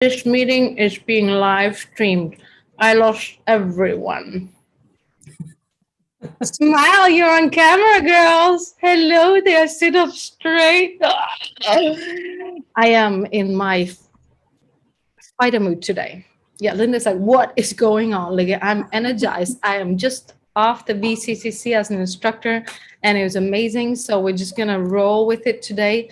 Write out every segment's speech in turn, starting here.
This meeting is being live streamed. I lost everyone. Smile, you're on camera, girls. Hello there, sit up straight. I am in my fighter mood today. Yeah, Linda's like, what is going on? Like, I'm energized. I am just off the VCCC as an instructor, and it was amazing. So we're just gonna roll with it today,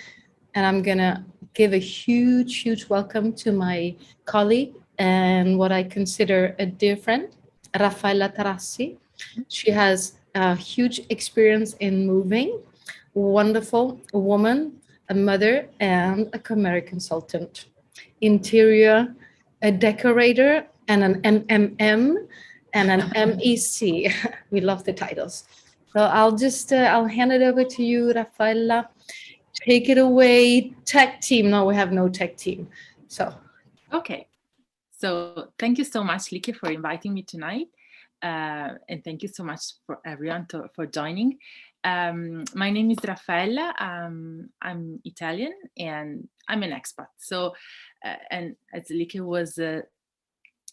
and I'm gonna give a huge, huge welcome to my colleague and what I consider a dear friend, Raffaella Tarassi. She has a huge experience in moving, wonderful woman, a mother, and a camera consultant, interior, a decorator, and an MMM and an MEC. We love the titles. So I'll hand it over to you, Raffaella. Take it away, tech team. No, we have no tech team. So, okay. So thank you so much, Lykke, for inviting me tonight. And thank you so much for everyone for joining. My name is Raffaella. I'm Italian and I'm an expat. So, and as Lykke was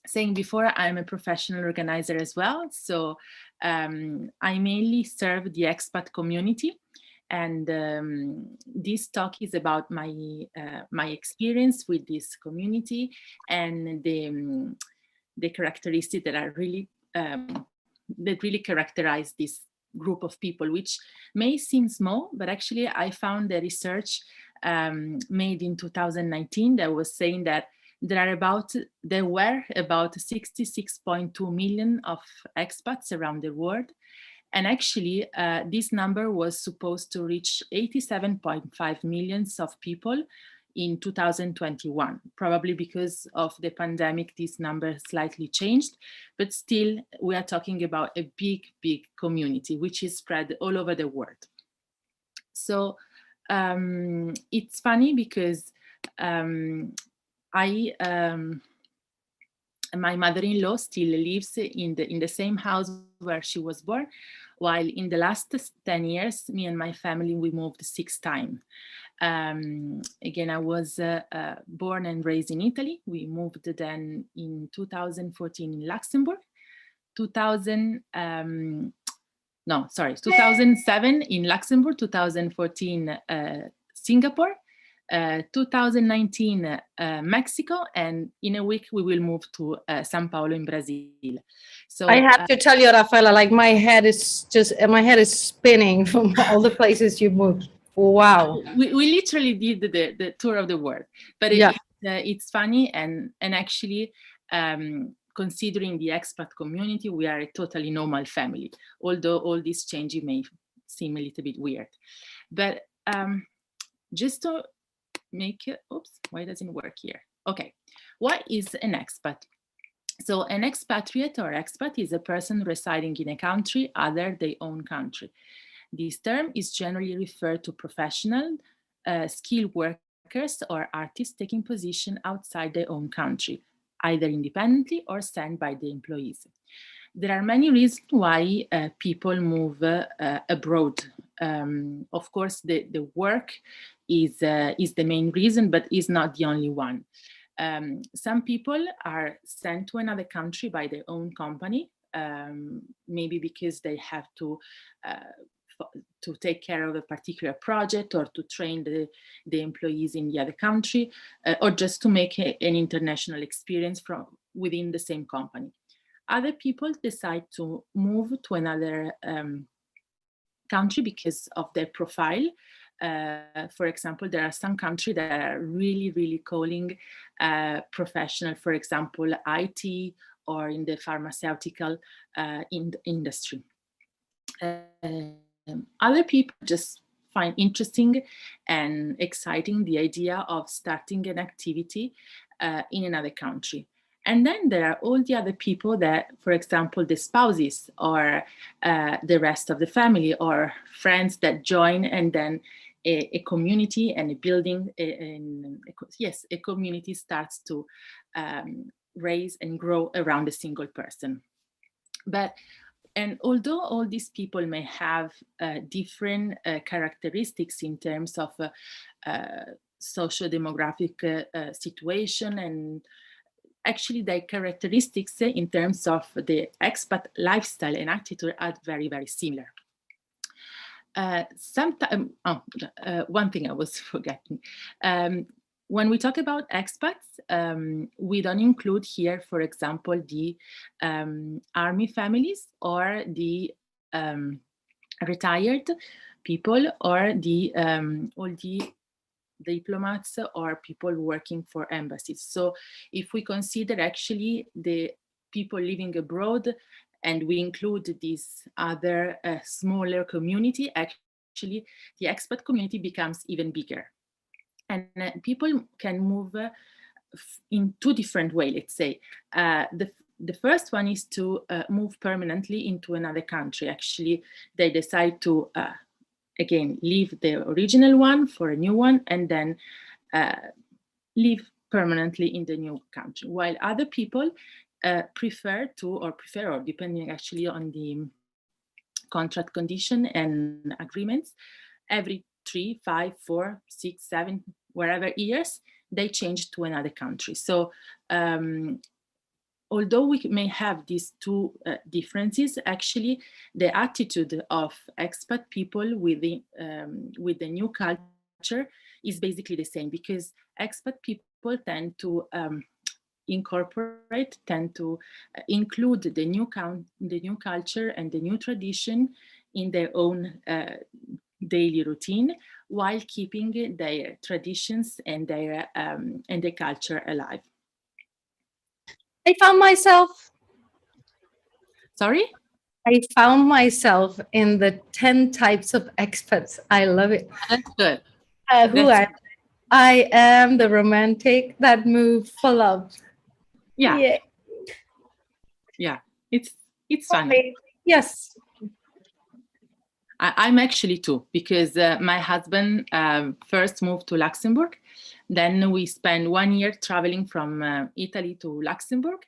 saying before, I'm a professional organizer as well. So I mainly serve the expat community. And this talk is about my experience with this community and the characteristics that are really that really characterize this group of people, which may seem small, but actually I found the research made in 2019 that was saying that there were about 66.2 million of expats around the world. And actually, this number was supposed to reach 87.5 millions of people in 2021. Probably because of the pandemic, this number slightly changed, but still we are talking about a big, big community, which is spread all over the world. So it's funny because my mother-in-law still lives in the same house where she was born, while in the last 10 years, me and my family, we moved 6 times. Again, I was born and raised in Italy. We moved then in 2014 in Luxembourg, 2007 in Luxembourg, 2014 Singapore, 2019 Mexico, and in a week we will move to São Paulo in Brazil. So I have to tell you, Raffaella, like my head is spinning from all the places you moved. Wow. We literally did the tour of the world, but it's funny and actually considering the expat community, we are a totally normal family, although all these changes may seem a little bit weird. But just to make it, oops, why doesn't it work here? Okay, what is an expat? So an expatriate or expat is a person residing in a country other their own country. This term is generally referred to professional, skilled workers or artists taking position outside their own country, either independently or sent by the employees. There are many reasons why people move abroad. Of course, the work is the main reason, but is not the only one. Some people are sent to another country by their own company, maybe because they have to take care of a particular project or to train the employees in the other country, or just to make an international experience from within the same company. Other people decide to move to another country because of their profile. For example, there are some countries that are really, really calling professional, for example, IT or in the pharmaceutical industry. Other people just find interesting and exciting the idea of starting an activity in another country. And then there are all the other people that, for example, the spouses or the rest of the family or friends that join, and then a community and a building, a community starts to raise and grow around a single person. And although all these people may have different characteristics in terms of socio-demographic situation, and actually their characteristics in terms of the expat lifestyle and attitude are very, very similar. One thing I was forgetting. When we talk about expats, we don't include here, for example, the army families or the retired people or the all the diplomats or people working for embassies. So if we consider actually the people living abroad and we include this other smaller community, actually the expat community becomes even bigger. And people can move in two different ways, let's say. The first one is to move permanently into another country. Actually, they decide to again, leave the original one for a new one, and then live permanently in the new country. While other people prefer, or depending actually on the contract condition and agreements, every 3, 5, 4, 6, 7, wherever years, they change to another country. So although we may have these two differences, actually the attitude of expat people with the new culture is basically the same, because expat people tend to incorporate, tend to include the new culture and the new tradition in their own daily routine, while keeping their traditions and their culture alive. I found myself. Sorry? I found myself in the 10 types of expats. I love it. That's good. I am the romantic that moved for love. Yeah. Yeah. It's funny. Yes. I'm actually too, because my husband first moved to Luxembourg. Then we spent 1 year traveling from Italy to Luxembourg.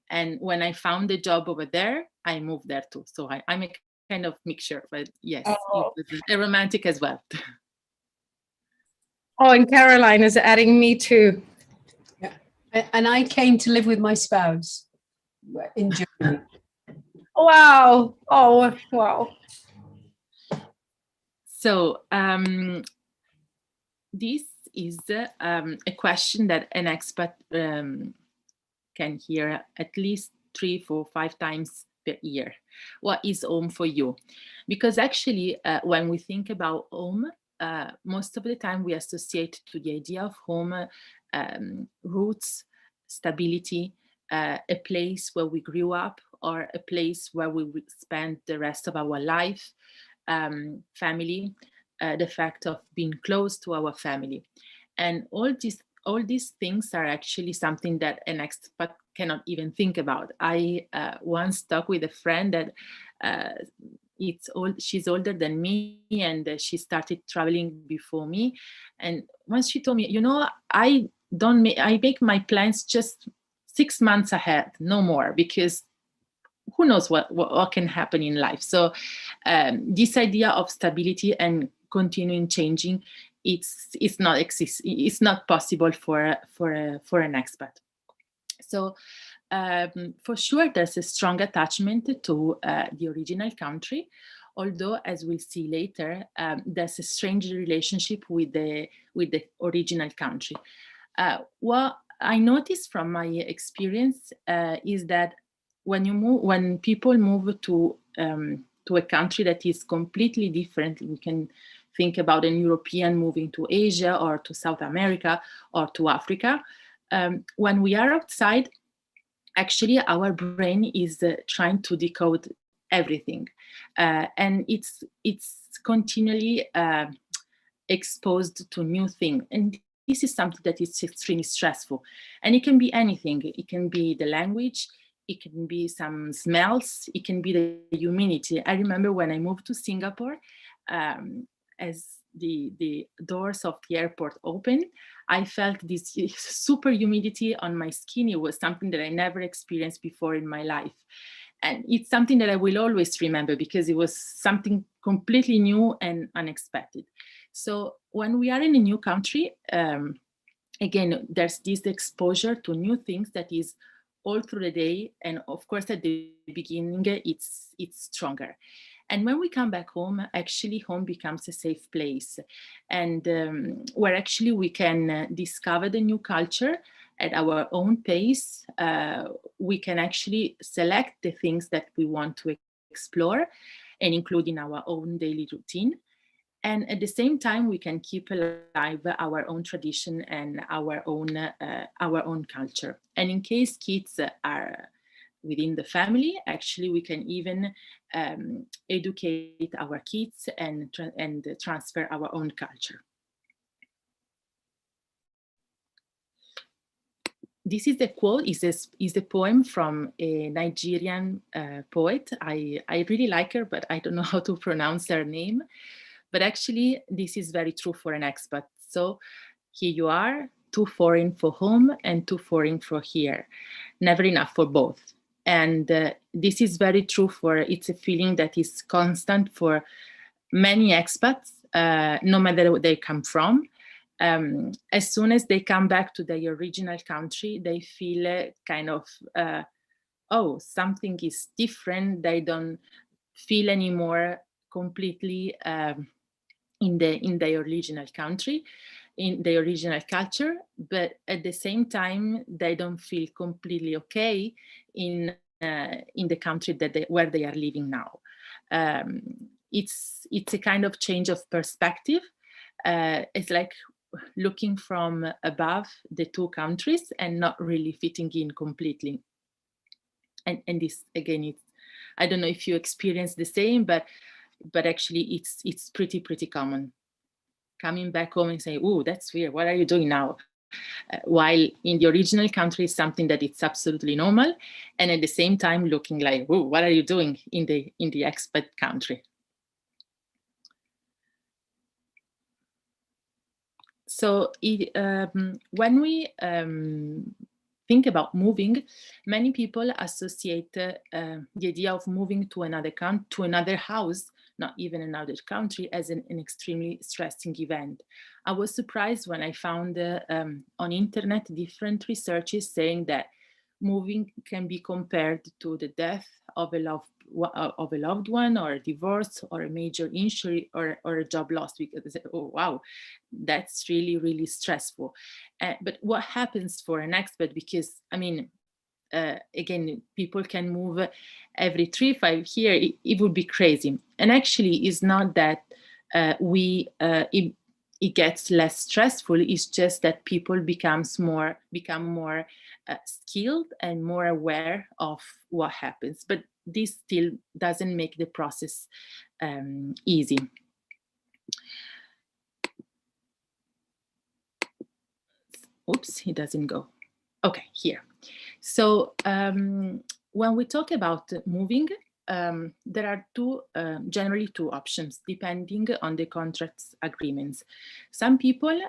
And when I found a job over there, I moved there too. So I'm a kind of mixture, but yes, a romantic as well. Oh, and Caroline is adding me too. Yeah. And I came to live with my spouse in Germany. Wow. Oh, wow. So this is a question that an expat can hear at least 3, 4, 5 times per year. What is home for you? Because actually, when we think about home, most of the time we associate to the idea of home roots, stability, a place where we grew up, or a place where we would spend the rest of our life, family, the fact of being close to our family. And all these things are actually something that an expat cannot even think about. I once talked with a friend that she's older than me, and she started traveling before me. And once she told me, I make my plans just 6 months ahead, no more, because who knows what can happen in life. So this idea of stability and continuing changing, it's not possible for an expat. So for sure, there's a strong attachment to the original country, although, as we'll see later, there's a strange relationship with the original country. What I noticed from my experience is that when people move to a country that is completely different, we can think about an European moving to Asia or to South America or to Africa. When we are outside, actually our brain is trying to decode everything, and it's continually exposed to new things. And this is something that is extremely stressful. And it can be anything. It can be the language, it can be some smells, it can be the humidity. I remember when I moved to Singapore, as the doors of the airport opened, I felt this super humidity on my skin. It was something that I never experienced before in my life. And it's something that I will always remember, because it was something completely new and unexpected. So when we are in a new country, again, there's this exposure to new things that is all through the day. And of course, at the beginning, it's stronger. And when we come back home, actually home becomes a safe place, and where actually we can discover the new culture at our own pace. We can actually select the things that we want to explore and include in our own daily routine. And at the same time, we can keep alive our own tradition and our own culture. And in case kids are within the family, actually, we can even educate our kids and transfer our own culture. This is the quote, is a poem from a Nigerian poet. I really like her, but I don't know how to pronounce her name. But actually, this is very true for an expat. So here you are, too foreign for home and too foreign for here. Never enough for both. And this is very true it's a feeling that is constant for many expats, no matter where they come from. As soon as they come back to their original country, they feel kind of, oh, something is different. They don't feel anymore completely in their original country, in their original culture, but at the same time, they don't feel completely okay in the country where they are living now. It's a kind of change of perspective. It's like looking from above the two countries and not really fitting in completely. And this again, I don't know if you experience the same, but actually it's pretty common. Coming back home and saying, "Oh, that's weird. What are you doing now?" While in the original country is something that it's absolutely normal, and at the same time looking like, "Oh, what are you doing in the expat country?" So when we think about moving, many people associate the idea of moving to another house, not even another country, as an extremely stressing event. I was surprised when I found on internet different researches saying that moving can be compared to the death of a loved one, or a divorce, or a major injury, or a job loss, because oh wow, that's really stressful. But what happens for an expat? Because I mean, again, people can move every 3-5 years. It would be crazy. And actually, it's not that it gets less stressful. It's just that people become more skilled and more aware of what happens. But this still doesn't make the process easy. Oops, it doesn't go. Okay, here. So when we talk about moving, there are generally two options, depending on the contract's agreements. Some people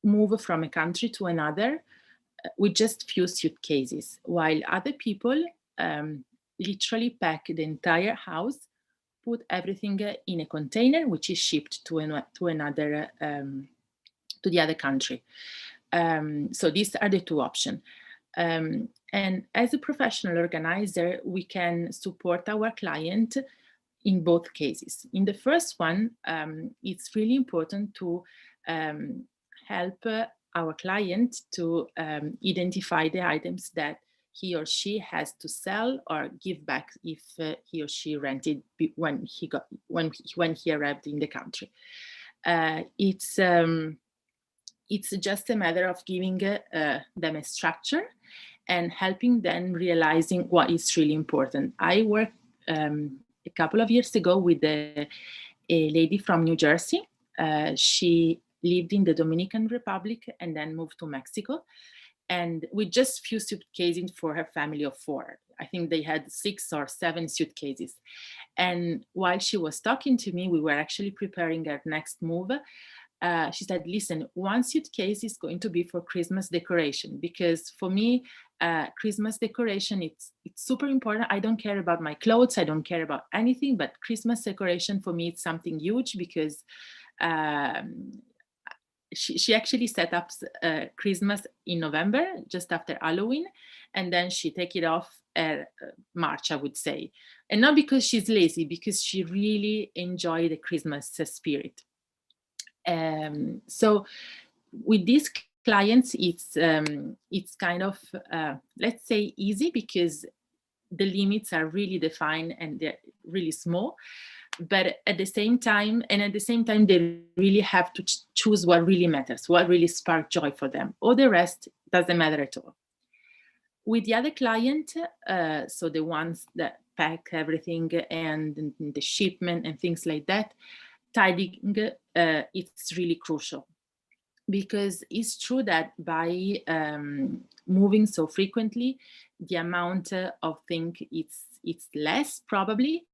move from a country to another with just few suitcases, while other people literally pack the entire house, put everything in a container, which is shipped to the other country. So these are the two options. And as a professional organizer, we can support our client in both cases. In the first one, it's really important to help our client to identify the items that he or she has to sell or give back if he or she rented when he arrived in the country. It's just a matter of giving them a structure and helping them realizing what is really important. I worked a couple of years ago with a lady from New Jersey. She lived in the Dominican Republic and then moved to Mexico, and with just few suitcases for her family of 4. I think they had 6 or 7 suitcases. And while she was talking to me, we were actually preparing our next move. She said, listen, one suitcase is going to be for Christmas decoration, because for me, Christmas decoration, it's super important. I don't care about my clothes. I don't care about anything, but Christmas decoration for me, it's something huge, because she actually set up Christmas in November, just after Halloween, and then she take it off March, I would say. And not because she's lazy, because she really enjoyed the Christmas spirit. So with these clients, it's kind of, let's say, easy, because the limits are really defined and they're really small. But at the same time, they really have to choose what really matters, what really sparks joy for them. All the rest doesn't matter at all. With the other client, so the ones that pack everything and the shipment and things like that, tidying, it's really crucial. Because it's true that by moving so frequently, the amount of things it's less probably,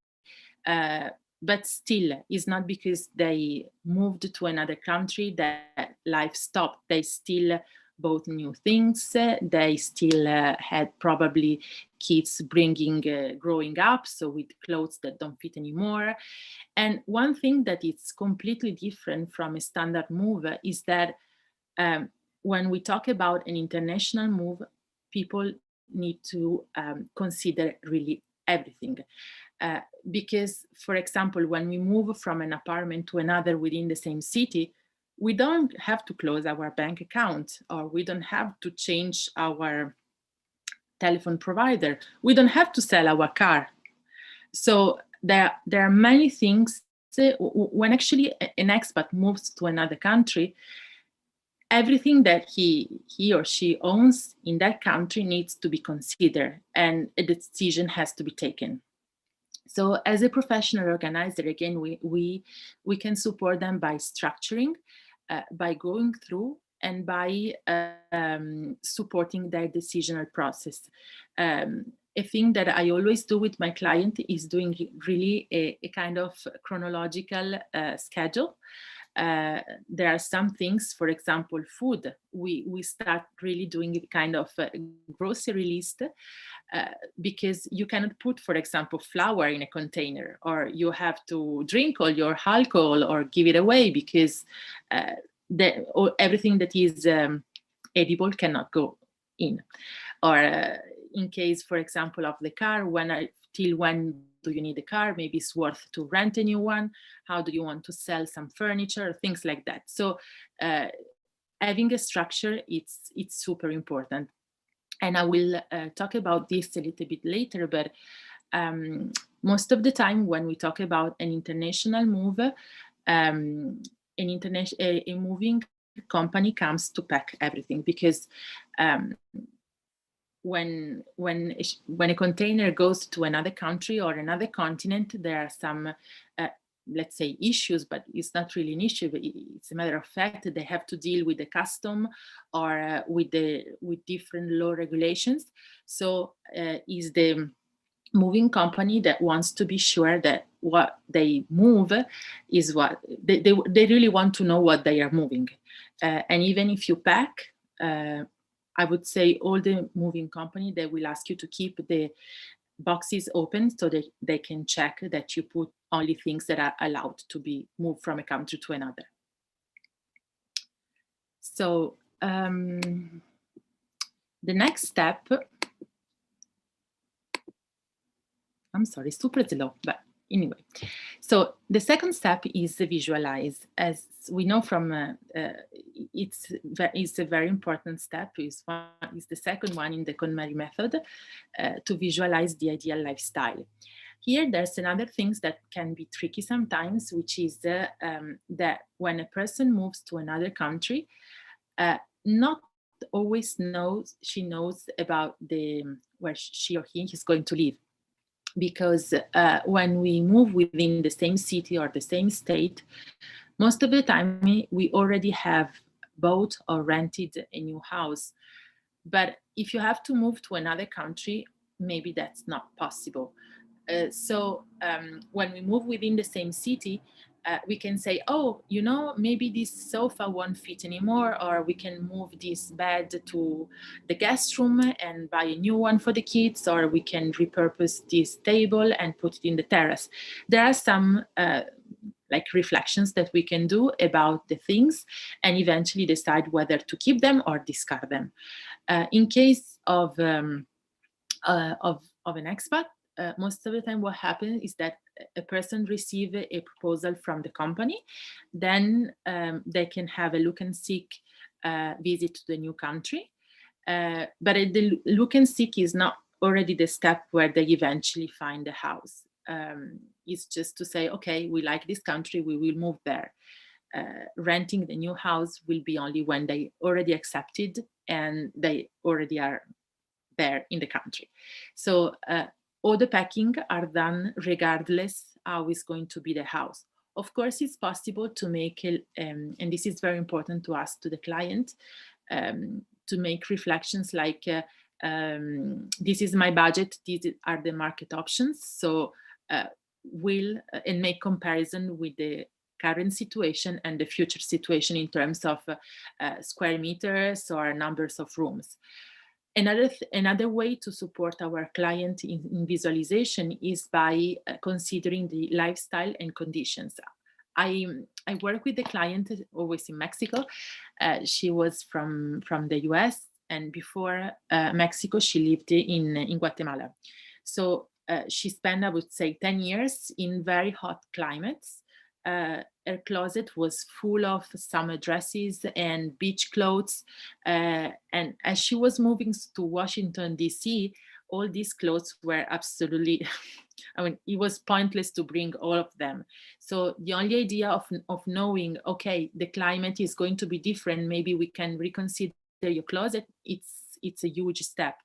but still, it's not because they moved to another country that life stopped. They still bought new things. They still had probably kids growing up, so with clothes that don't fit anymore. And one thing that is completely different from a standard move is that when we talk about an international move, people need to consider really everything. Because, for example, when we move from an apartment to another within the same city, we don't have to close our bank account, or we don't have to change our telephone provider. We don't have to sell our car. So there are many things. When actually an expat moves to another country, everything that he or she owns in that country needs to be considered, and a decision has to be taken. So as a professional organizer, again, we can support them by structuring, by going through, and by supporting their decisional process. A thing that I always do with my client is doing really a kind of chronological schedule. There are some things, for example, food. We start really doing a kind of a grocery list, because you cannot put, for example, flour in a container, or you have to drink all your alcohol or give it away, because everything that is edible cannot go in. Or in case, for example, of the car, till when do you need a car? Maybe it's worth to rent a new one. How do you want to sell some furniture? Things like that. So having a structure, it's super important. And I will talk about this a little bit later, but most of the time when we talk about an international move, a moving company comes to pack everything, because when a container goes to another country or another continent, there are some let's say issues, but it's not really an issue, but it's a matter of fact. They have to deal with the custom, or with different law regulations. So is the moving company that wants to be sure that what they move is what they really want to know what they are moving. And even if you pack, I would say all the moving company, they will ask you to keep the boxes open so that they can check that you put only things that are allowed to be moved from a country to another. So the next step, I'm sorry, super slow, but anyway. So the second step is the visualize. As we know from, it's a very important step. Is the second one in the KonMari method, to visualize the ideal lifestyle. Here, there's another things that can be tricky sometimes, which is that when a person moves to another country, not always knows about where she or he is going to live. Because when we move within the same city or the same state, most of the time we already have bought or rented a new house. But if you have to move to another country, maybe that's not possible. So when we move within the same city, we can say, oh, maybe this sofa won't fit anymore, or we can move this bed to the guest room and buy a new one for the kids, or we can repurpose this table and put it in the terrace. There are some like reflections that we can do about the things, and eventually decide whether to keep them or discard them. In case of an expat, most of the time what happens is that a person receives a proposal from the company, then they can have a look and seek visit to the new country. But the look and seek is not already the step where they eventually find a house. It's just to say, okay, we like this country, we will move there. Renting the new house will be only when they already accepted and they already are there in the country. So all the packing are done regardless how is going to be the house. Of course, it's possible to make, and this is very important to us, to the client, to make reflections like, this is my budget, these are the market options. So and make comparison with the current situation and the future situation in terms of square meters or numbers of rooms. Another way to support our client in visualization is by considering the lifestyle and conditions. I work with the client always in Mexico. She was from the US, and before Mexico, she lived in Guatemala. So she spent, I would say, 10 years in very hot climates. Her closet was full of summer dresses and beach clothes. And as she was moving to Washington, D.C., all these clothes were absolutely, I mean, it was pointless to bring all of them. So the only idea of knowing, okay, the climate is going to be different, maybe we can reconsider your closet, it's a huge step.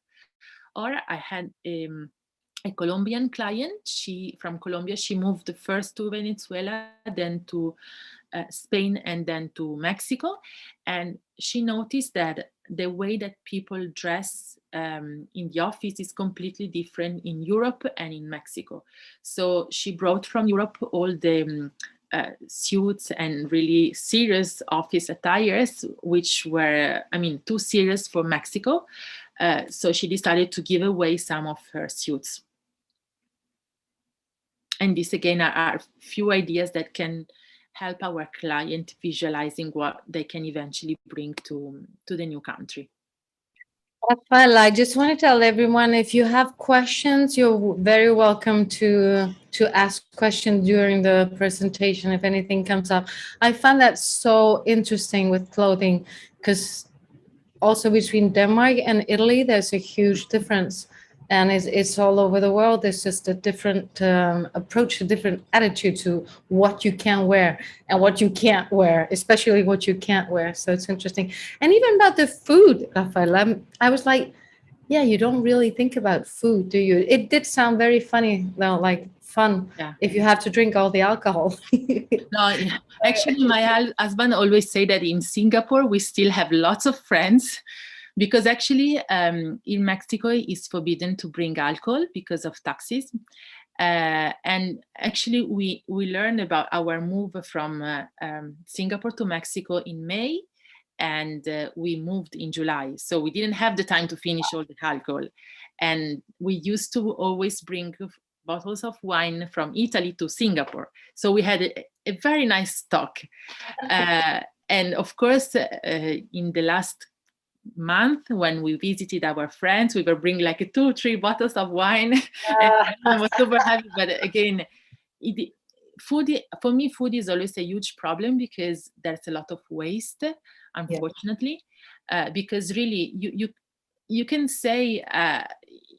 Or I had a Colombian client. From Colombia, she moved first to Venezuela, then to Spain, and then to Mexico. And she noticed that the way that people dress in the office is completely different in Europe and in Mexico. So she brought from Europe all the suits and really serious office attires, which were, I mean, too serious for Mexico. So she decided to give away some of her suits. And this again are few ideas that can help our client visualizing what they can eventually bring to the new country. Raffaella, I just want to tell everyone, if you have questions, you're very welcome to ask questions during the presentation if anything comes up. I find that so interesting with clothing, because also between Denmark and Italy, there's a huge difference. And it's all over the world. There's just a different approach, a different attitude to what you can wear and what you can't wear, especially what you can't wear. So it's interesting. And even about the food, Raffaella, I was like, yeah, you don't really think about food, do you? It did sound very funny, though, like fun, Yeah. if you have to drink all the alcohol. No, actually, my husband always say that in Singapore, we still have lots of friends, because actually in Mexico it's forbidden to bring alcohol because of taxes. And actually we learned about our move from Singapore to Mexico in May, and we moved in July. So we didn't have the time to finish all the alcohol. And we used to always bring bottles of wine from Italy to Singapore. So we had a very nice stock. And of course, in the last month when we visited our friends, we were bringing like 2-3 bottles of wine. And I was super happy. But again, food is always a huge problem, because there's a lot of waste, unfortunately. Because really you can say,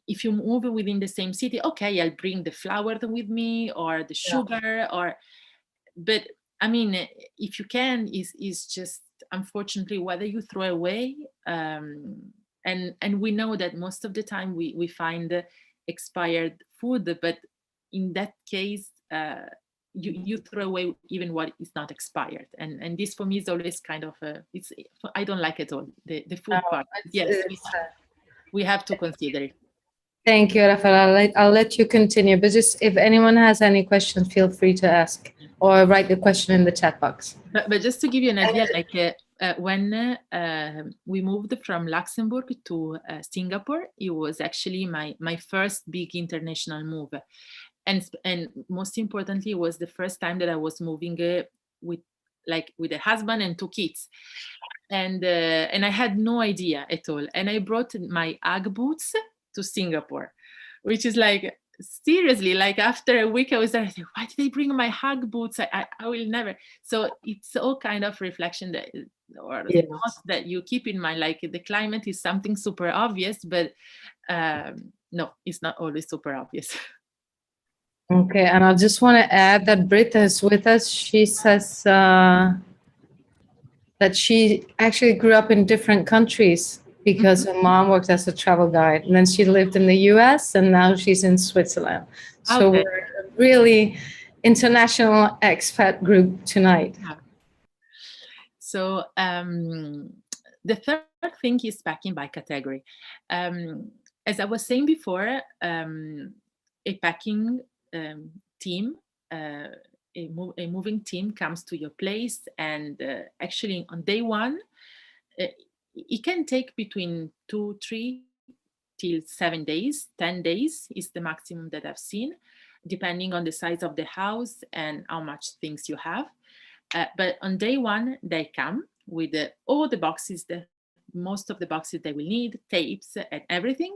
if you move within the same city, okay, I'll bring the flour with me or the sugar, but I mean, if you can, is just unfortunately whether you throw away, and we know that most of the time we find expired food, but in that case you throw away even what is not expired, and this for me is always kind of I don't like it all, the food part. Yes, we have to consider it. Thank you, Raffaella. I'll let you continue, but just if anyone has any questions, feel free to ask or write the question in the chat box. But just to give you an idea, like when we moved from Luxembourg to Singapore, it was actually my first big international move. and most importantly, it was the first time that I was moving with a husband and 2 kids, and I had no idea at all. And I brought my Ugg boots to Singapore, which is like, seriously, like after a week I was there, I said, why did I bring my Ugg boots? I will never. So it's all kind of reflection that, or Yes. thoughts that you keep in mind. Like the climate is something super obvious, but no, it's not always super obvious. Okay, and I just want to add that Britta is with us. She says that she actually grew up in different countries because her mom worked as a travel guide, and then she lived in the US, and now she's in Switzerland. So Okay. we're a really international expat group tonight. Yeah. So the third thing is packing by category. As I was saying before, a packing team, a moving team comes to your place, and actually on day one, it can take between 2, 3 till 7 days. 10 days is the maximum that I've seen, depending on the size of the house and how much things you have. But on day one, they come with all the boxes, most of the boxes they will need, tapes and everything,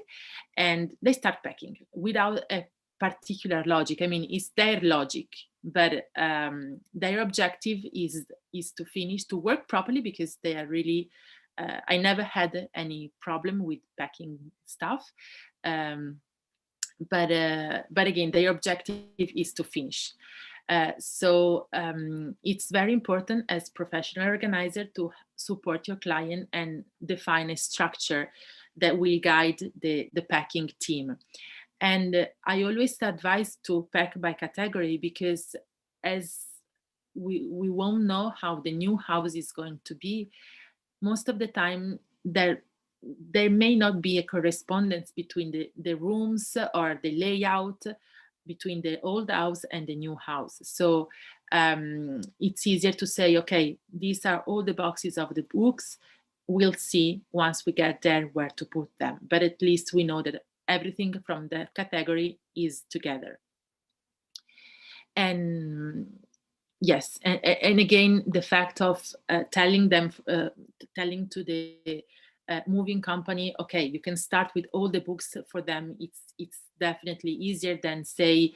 and they start packing without a particular logic. I mean, it's their logic, but their objective is to finish, to work properly, because they are really. I never had any problem with packing stuff, but again, their objective is to finish. So it's very important as professional organizer to support your client and define a structure that will guide the packing team. And I always advise to pack by category, because as we won't know how the new house is going to be, most of the time there may not be a correspondence between the rooms or the layout between the old house and the new house. So it's easier to say, okay, these are all the boxes of the books. We'll see once we get there where to put them. But at least we know that everything from that category is together. And yes, and again, the fact of telling to the moving company, okay, you can start with all the books for them. It's definitely easier than say,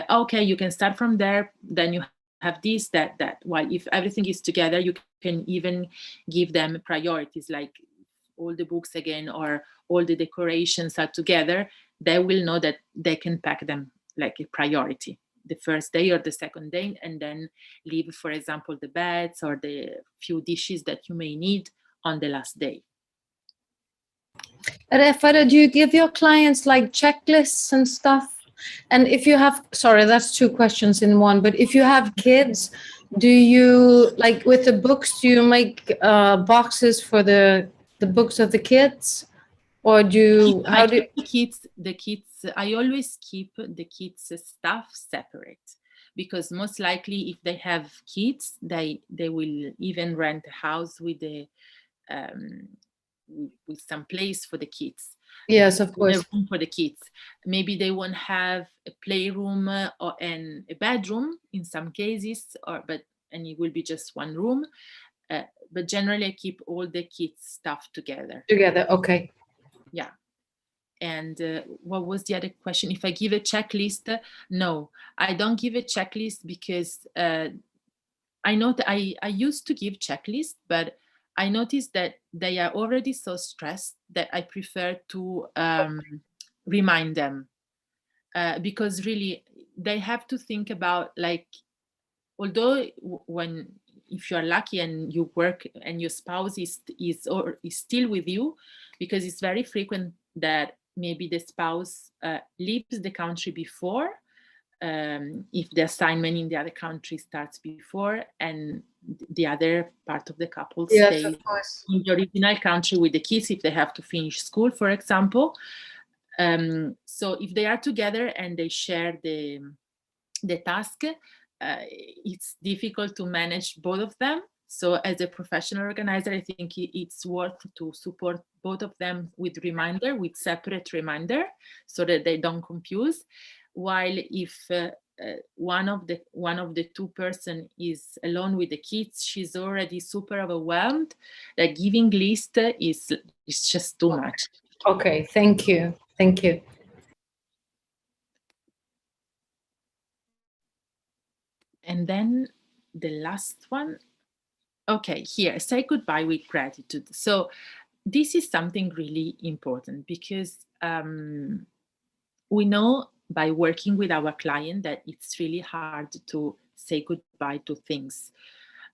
okay, you can start from there, then you have this, that. While if everything is together, you can even give them priorities, like all the books again, or all the decorations are together. They will know that they can pack them like a priority the first day or the second day, and then leave, for example, the beds or the few dishes that you may need on the last day. Raffaella, do you give your clients like checklists and stuff? And if you have, sorry, that's 2 questions in one, but if you have kids, do you, like with the books, do you make boxes for the books of the kids? Or the kids, I always keep the kids' stuff separate, because most likely if they have kids, they will even rent a house with with some place for the kids. Yes, of course. A room for the kids. Maybe they won't have a playroom and a bedroom in some cases, and it will be just one room. But generally, I keep all the kids' stuff together. Together, okay. Yeah. And what was the other question? If I give a checklist? No, I don't give a checklist, because I know that I used to give checklists, but I noticed that they are already so stressed that I prefer to remind them, because really they have to think about, like, although if you're lucky and you work and your spouse is still with you, because it's very frequent that maybe the spouse leaves the country before, if the assignment in the other country starts before, and the other part of the couple stays in the original country with the kids if they have to finish school, for example. So if they are together and they share the task, it's difficult to manage both of them. So as a professional organizer, I think it's worth to support both of them with separate reminder, so that they don't confuse. while if one of the two person is alone with the kids, she's already super overwhelmed. That giving list is just too much. Okay, thank you. Thank you. And then the last one. Okay, here, say goodbye with gratitude. So this is something really important because we know by working with our client that it's really hard to say goodbye to things.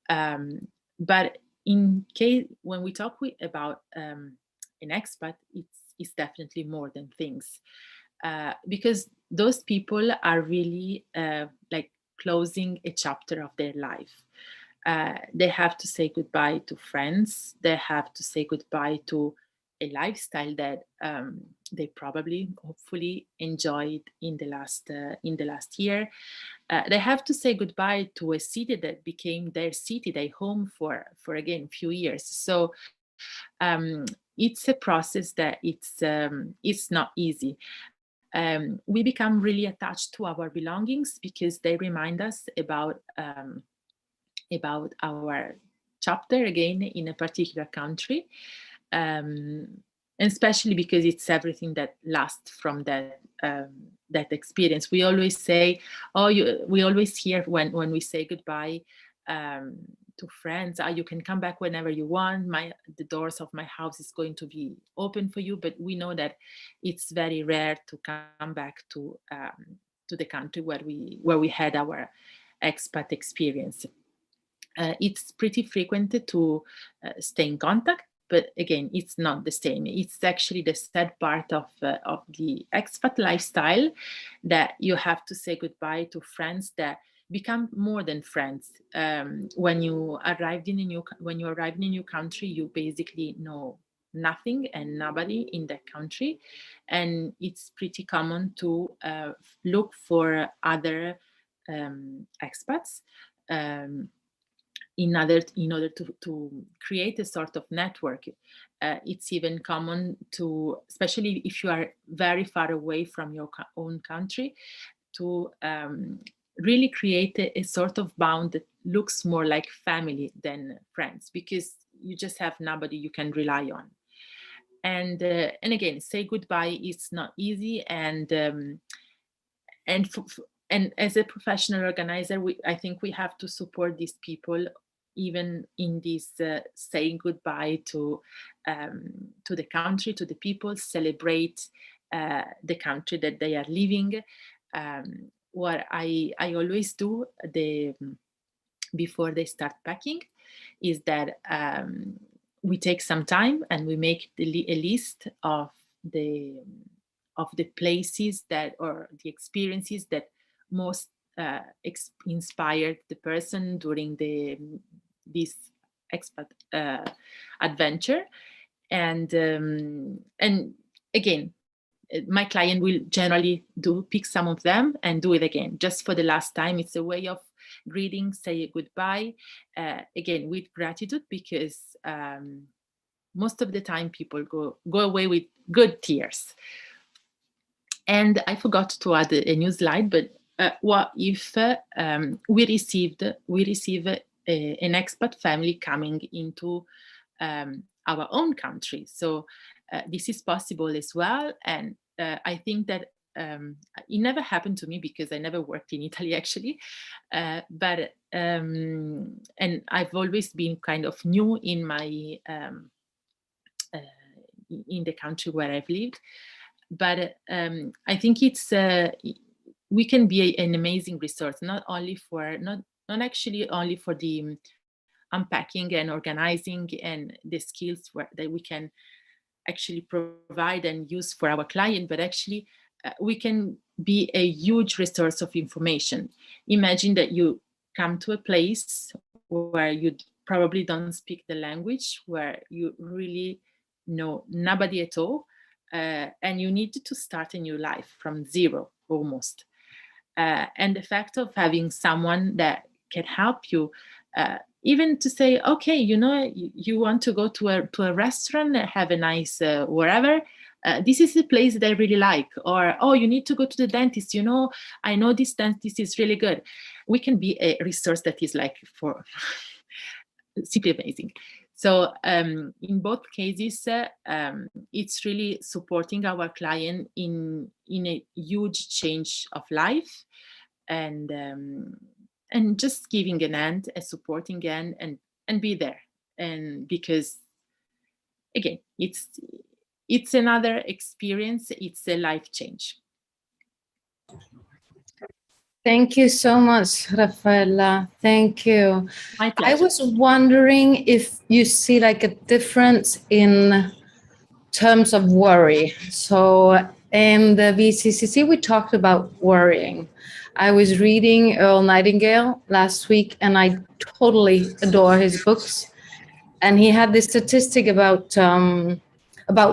But in case when we talk about an expat, it's definitely more than things, because those people are really like closing a chapter of their life. They have to say goodbye to friends. They have to say goodbye to a lifestyle that they probably, hopefully, enjoyed in the last year. They have to say goodbye to a city that became their city, their home for again few years. So it's a process that it's not easy. We become really attached to our belongings because they remind us about our chapter again in a particular country, and especially because it's everything that lasts from that experience. We always say, we always hear when we say goodbye to friends, you can come back whenever you want. The doors of my house is going to be open for you. But we know that it's very rare to come back to the country where we had our expat experience. It's pretty frequent to stay in contact, but again, it's not the same. It's actually the sad part of the expat lifestyle, that you have to say goodbye to friends that become more than friends. When you arrive in a new country, you basically know nothing and nobody in that country, and it's pretty common to look for other expats. In order to create a sort of network. It's even common to, especially if you are very far away from your own country, to really create a sort of bond that looks more like family than friends, because you just have nobody you can rely on. And again, say goodbye is not easy, and as a professional organizer, I think we have to support these people even in this saying goodbye to the country, to the people, celebrate the country that they are living. What I always do before they start packing is that we take some time and we make a list of the places or the experiences that most inspired the person during this expat adventure. And again, my client will generally pick some of them and do it again, just for the last time. It's a way of greeting, say goodbye, again with gratitude, because most of the time people go away with good tears. And I forgot to add a new slide, but what if we receive an expat family coming into our own country? So this is possible as well. And I think that it never happened to me because I never worked in Italy, actually. But and I've always been kind of new in my in the country where I've lived. But I think we can be an amazing resource, not actually only for the unpacking and organizing and the skills that we can actually provide and use for our client, but actually we can be a huge resource of information. Imagine that you come to a place where you probably don't speak the language, where you really know nobody at all, and you need to start a new life from zero almost. And the fact of having someone that can help you, even to say, okay, you want to go to a restaurant, have a nice wherever, this is a place that I really like, or, oh, you need to go to the dentist, I know this dentist is really good. We can be a resource that is like for simply amazing. So in both cases, it's really supporting our client in a huge change of life, and just giving an hand, a supporting hand, and be there. And because again, it's another experience, it's a life change. Thank you so much, Raffaella. Thank you. My pleasure. I was wondering if you see like a difference in terms of worry. So in the VCCC, we talked about worrying. I was reading Earl Nightingale last week, and I totally adore his books. And he had this statistic about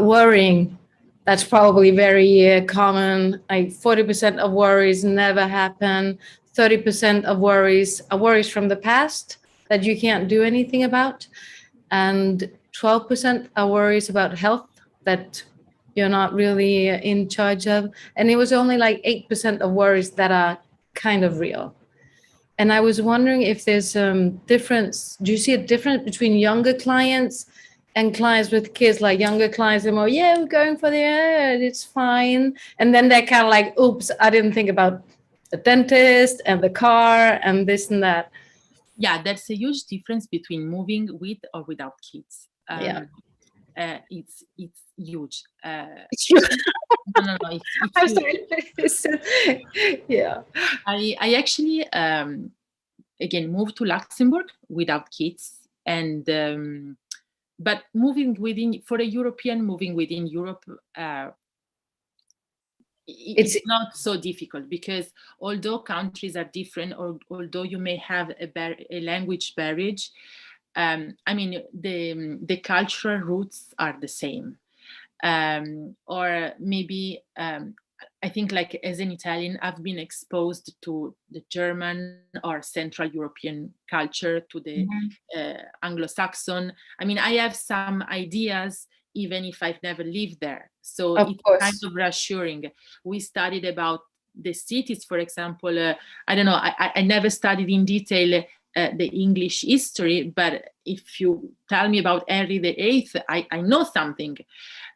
worrying. That's probably very common. Like 40% of worries never happen. 30% of worries are worries from the past that you can't do anything about, and 12% are worries about health that you're not really in charge of. And it was only like 8% of worries that are kind of real. And I was wondering if there's a difference. Do you see a difference between younger clients and clients with kids? Like younger clients are more, yeah, we're going for the air, it's fine. And then they're kind of like, oops, I didn't think about the dentist and the car and this and that. Yeah, there's a huge difference between moving with or without kids. It's huge. No, it's huge. Yeah. I actually again moved to Luxembourg without kids, and but moving within Europe, it's not so difficult, because although countries are different, or although you may have a language barrier, I mean, the cultural roots are the same. Or maybe I think, like, as an Italian, I've been exposed to the German or Central European culture, to the Anglo-Saxon. I mean, I have some ideas, even if I've never lived there. So it's kind of reassuring. We studied about the cities, for example. I don't know, I never studied in detail the English history, but if you tell me about Henry VIII, I know something.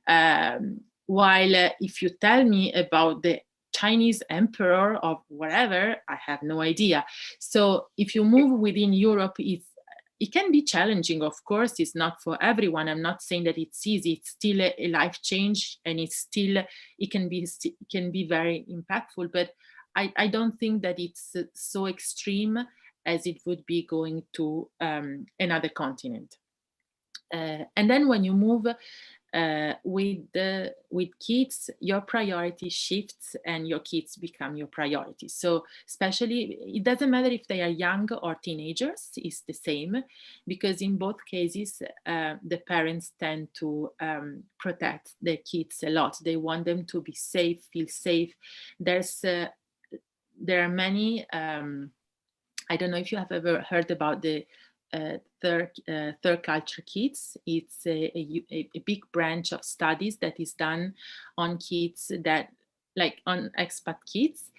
While if you tell me about the Chinese emperor or whatever, I have no idea. So if you move within Europe, it can be challenging, of course. It's not for everyone. I'm not saying that it's easy. It's still a life change, and it can be very impactful. But I don't think that it's so extreme as it would be going to another continent. And then when you move with kids, your priority shifts, and your kids become your priority. So especially, it doesn't matter if they are young or teenagers, it's the same, because in both cases the parents tend to protect their kids a lot. They want them to be safe, feel safe. There are many I don't know if you have ever heard about the third culture kids. It's a big branch of studies that is done on kids, that, like, on expat kids,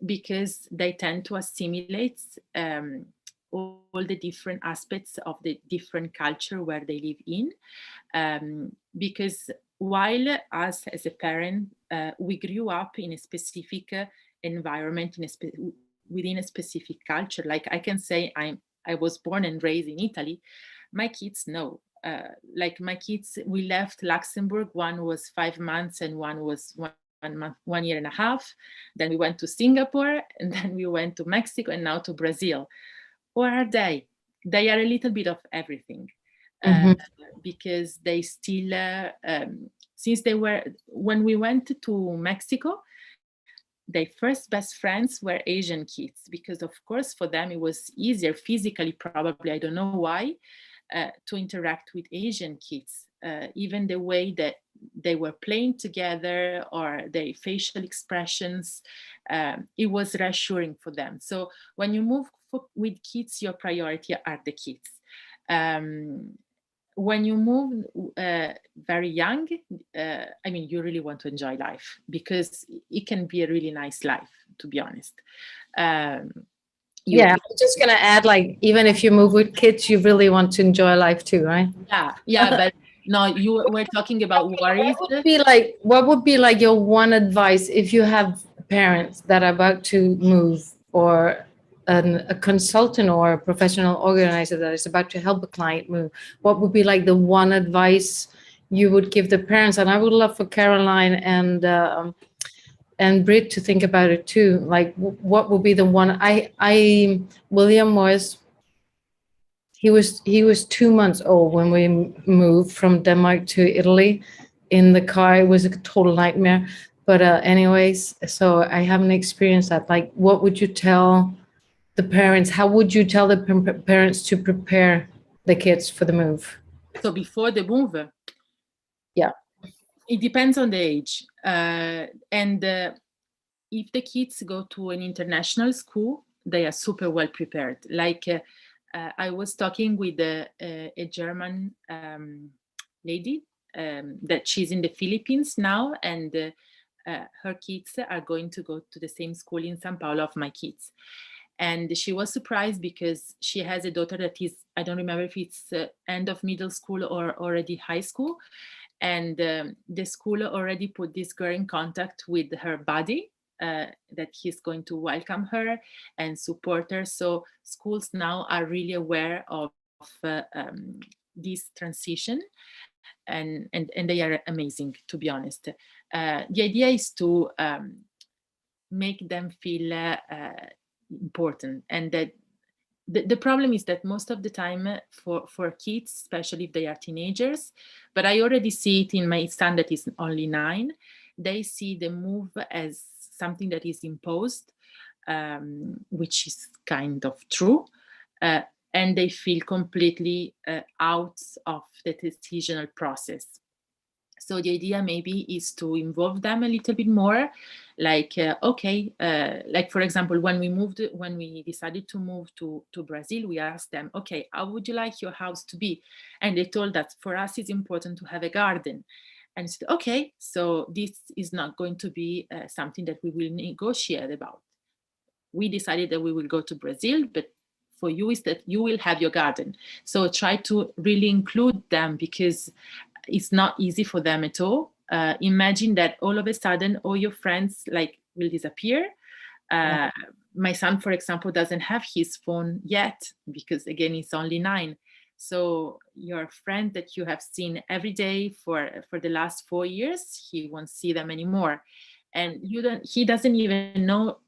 because they tend to assimilate all the different aspects of the different culture where they live in, because while us as a parent, we grew up in a specific environment, within a specific culture. Like, I can say I was born and raised in Italy. My kids know. Like, my kids, we left Luxembourg. One was 5 months and one was 1 month, 1 year and a half. Then we went to Singapore, and then we went to Mexico, and now to Brazil. Where are they? They are a little bit of everything, because they still, when we went to Mexico, their first best friends were Asian kids, because of course for them it was easier physically, probably, I don't know why, to interact with Asian kids. Even the way that they were playing together, or their facial expressions, it was reassuring for them. So when you move with kids, your priority are the kids. when you move very young, I mean, you really want to enjoy life, because it can be a really nice life, to be honest. Yeah, I'm just gonna add, like, even if you move with kids, you really want to enjoy life too, right? Yeah, but no, you were talking about worries. What would be like your one advice if you have parents that are about to move, or a consultant or a professional organizer that is about to help a client move? What would be like the one advice you would give the parents? And I would love for Caroline and Britt to think about it too. Like, what would be the one? William he was 2 months old when we moved from Denmark to Italy. In the car, it was a total nightmare. But anyways, so I haven't experienced that. Like, what would you tell the parents? How would you tell the parents to prepare the kids for the move? So before the move, yeah, it depends on the age. And if the kids go to an international school, they are super well prepared. Like I was talking with a German lady that she's in the Philippines now, and her kids are going to go to the same school in São Paulo of my kids. And she was surprised because she has a daughter that is, I don't remember if it's end of middle school or already high school. And the school already put this girl in contact with her buddy, that he's going to welcome her and support her. So schools now are really aware of this transition, and they are amazing, to be honest. The idea is to make them feel important, and that the problem is that most of the time for kids, especially if they are teenagers, but I already see it in my son that is only 9, they see the move as something that is imposed, which is kind of true, and they feel completely out of the decisional process. So the idea maybe is to involve them a little bit more, like, like for example, when we decided to move to Brazil, we asked them, okay, how would you like your house to be? And they told that for us it's important to have a garden. And said, okay, so this is not going to be something that we will negotiate about. We decided that we will go to Brazil, but for you is that you will have your garden. So try to really include them, because it's not easy for them at all. Imagine that all of a sudden all your friends like will disappear. My son, for example, doesn't have his phone yet, because again, he's only 9. So your friend that you have seen every day for the last 4 years, he won't see them anymore. And he doesn't even know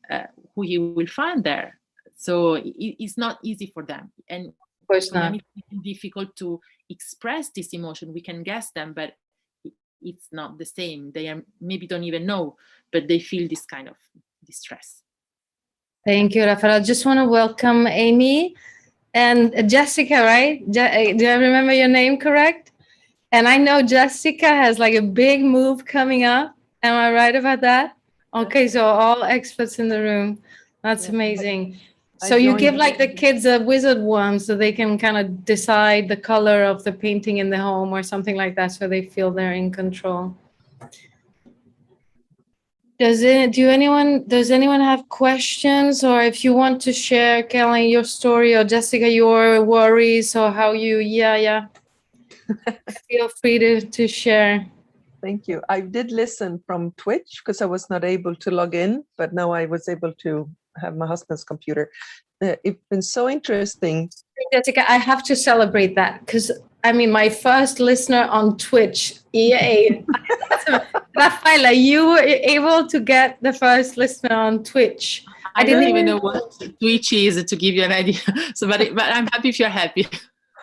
who he will find there. So it's not easy for them. And for them, it's difficult to express this emotion. We can guess them, but it's not the same. They maybe don't even know, but they feel this kind of distress. Thank you, Raffaella. I just want to welcome Amy and Jessica, right? Do I remember your name correct? And I know Jessica has like a big move coming up. Am I right about that? Okay, so all experts in the room. That's amazing. So you give like the kids a wizard wand so they can kind of decide the color of the painting in the home or something like that, so they feel they're in control. Does anyone have questions, or if you want to share, Kelly, your story, or Jessica, your worries, or how you, feel free to share. Thank you. I did listen from Twitch because I was not able to log in, but now I was able to have my husband's computer. It's been so interesting. Jessica, I have to celebrate that, because I mean, my first listener on Twitch, yay. Raffaella, you were able to get the first listener on Twitch. I don't even know what Twitch is, to give you an idea. So, but I'm happy if you're happy.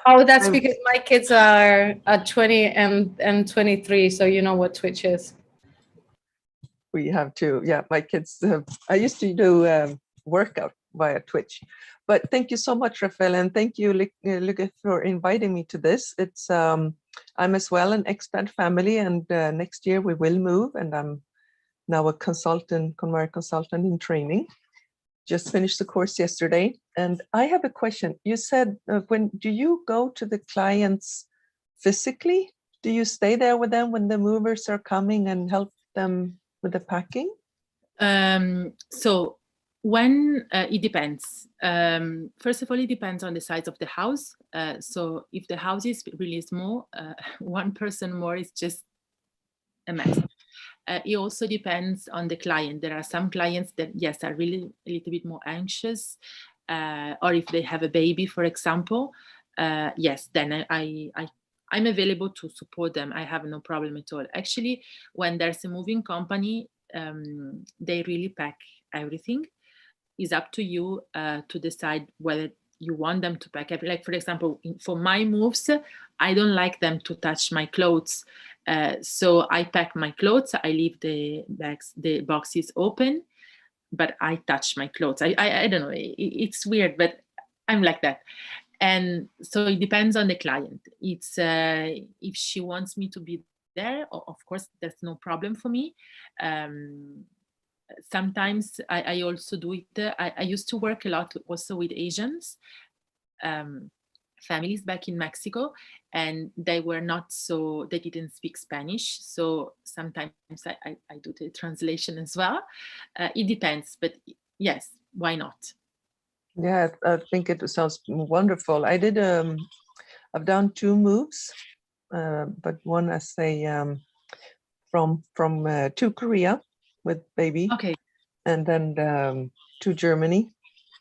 Oh, that's because my kids are 20 and 23, so you know what Twitch is. We have to, my kids, I used to do workout via Twitch. But thank you so much, Raffaella, and thank you, Lykke, for inviting me to this. It's I'm as well an expat family, and next year we will move, and I'm now a consultant, KonMari consultant in training. Just finished the course yesterday, and I have a question. You said, when do you go to the clients physically? Do you stay there with them when the movers are coming and help them with the packing? So when it depends. First of all, it depends on the size of the house. So if the house is really small, one person more is just a mess. It also depends on the client. There are some clients that, yes, are really a little bit more anxious, or if they have a baby, for example, yes, then I'm available to support them. I have no problem at all. Actually, when there's a moving company, they really pack everything. It's up to you to decide whether you want them to pack everything. Like, for example, for my moves, I don't like them to touch my clothes. So I pack my clothes, I leave the boxes open, but I touch my clothes. I don't know, it's weird, but I'm like that. And so it depends on the client. It's if she wants me to be there, of course, there's no problem for me. Sometimes I also do it. I used to work a lot also with Asians families back in Mexico, and they didn't speak Spanish. So sometimes I do the translation as well. It depends, but yes, why not? Yeah, I think it sounds wonderful. I've done 2 moves, but one I say from to Korea with baby, Okay, and then to Germany,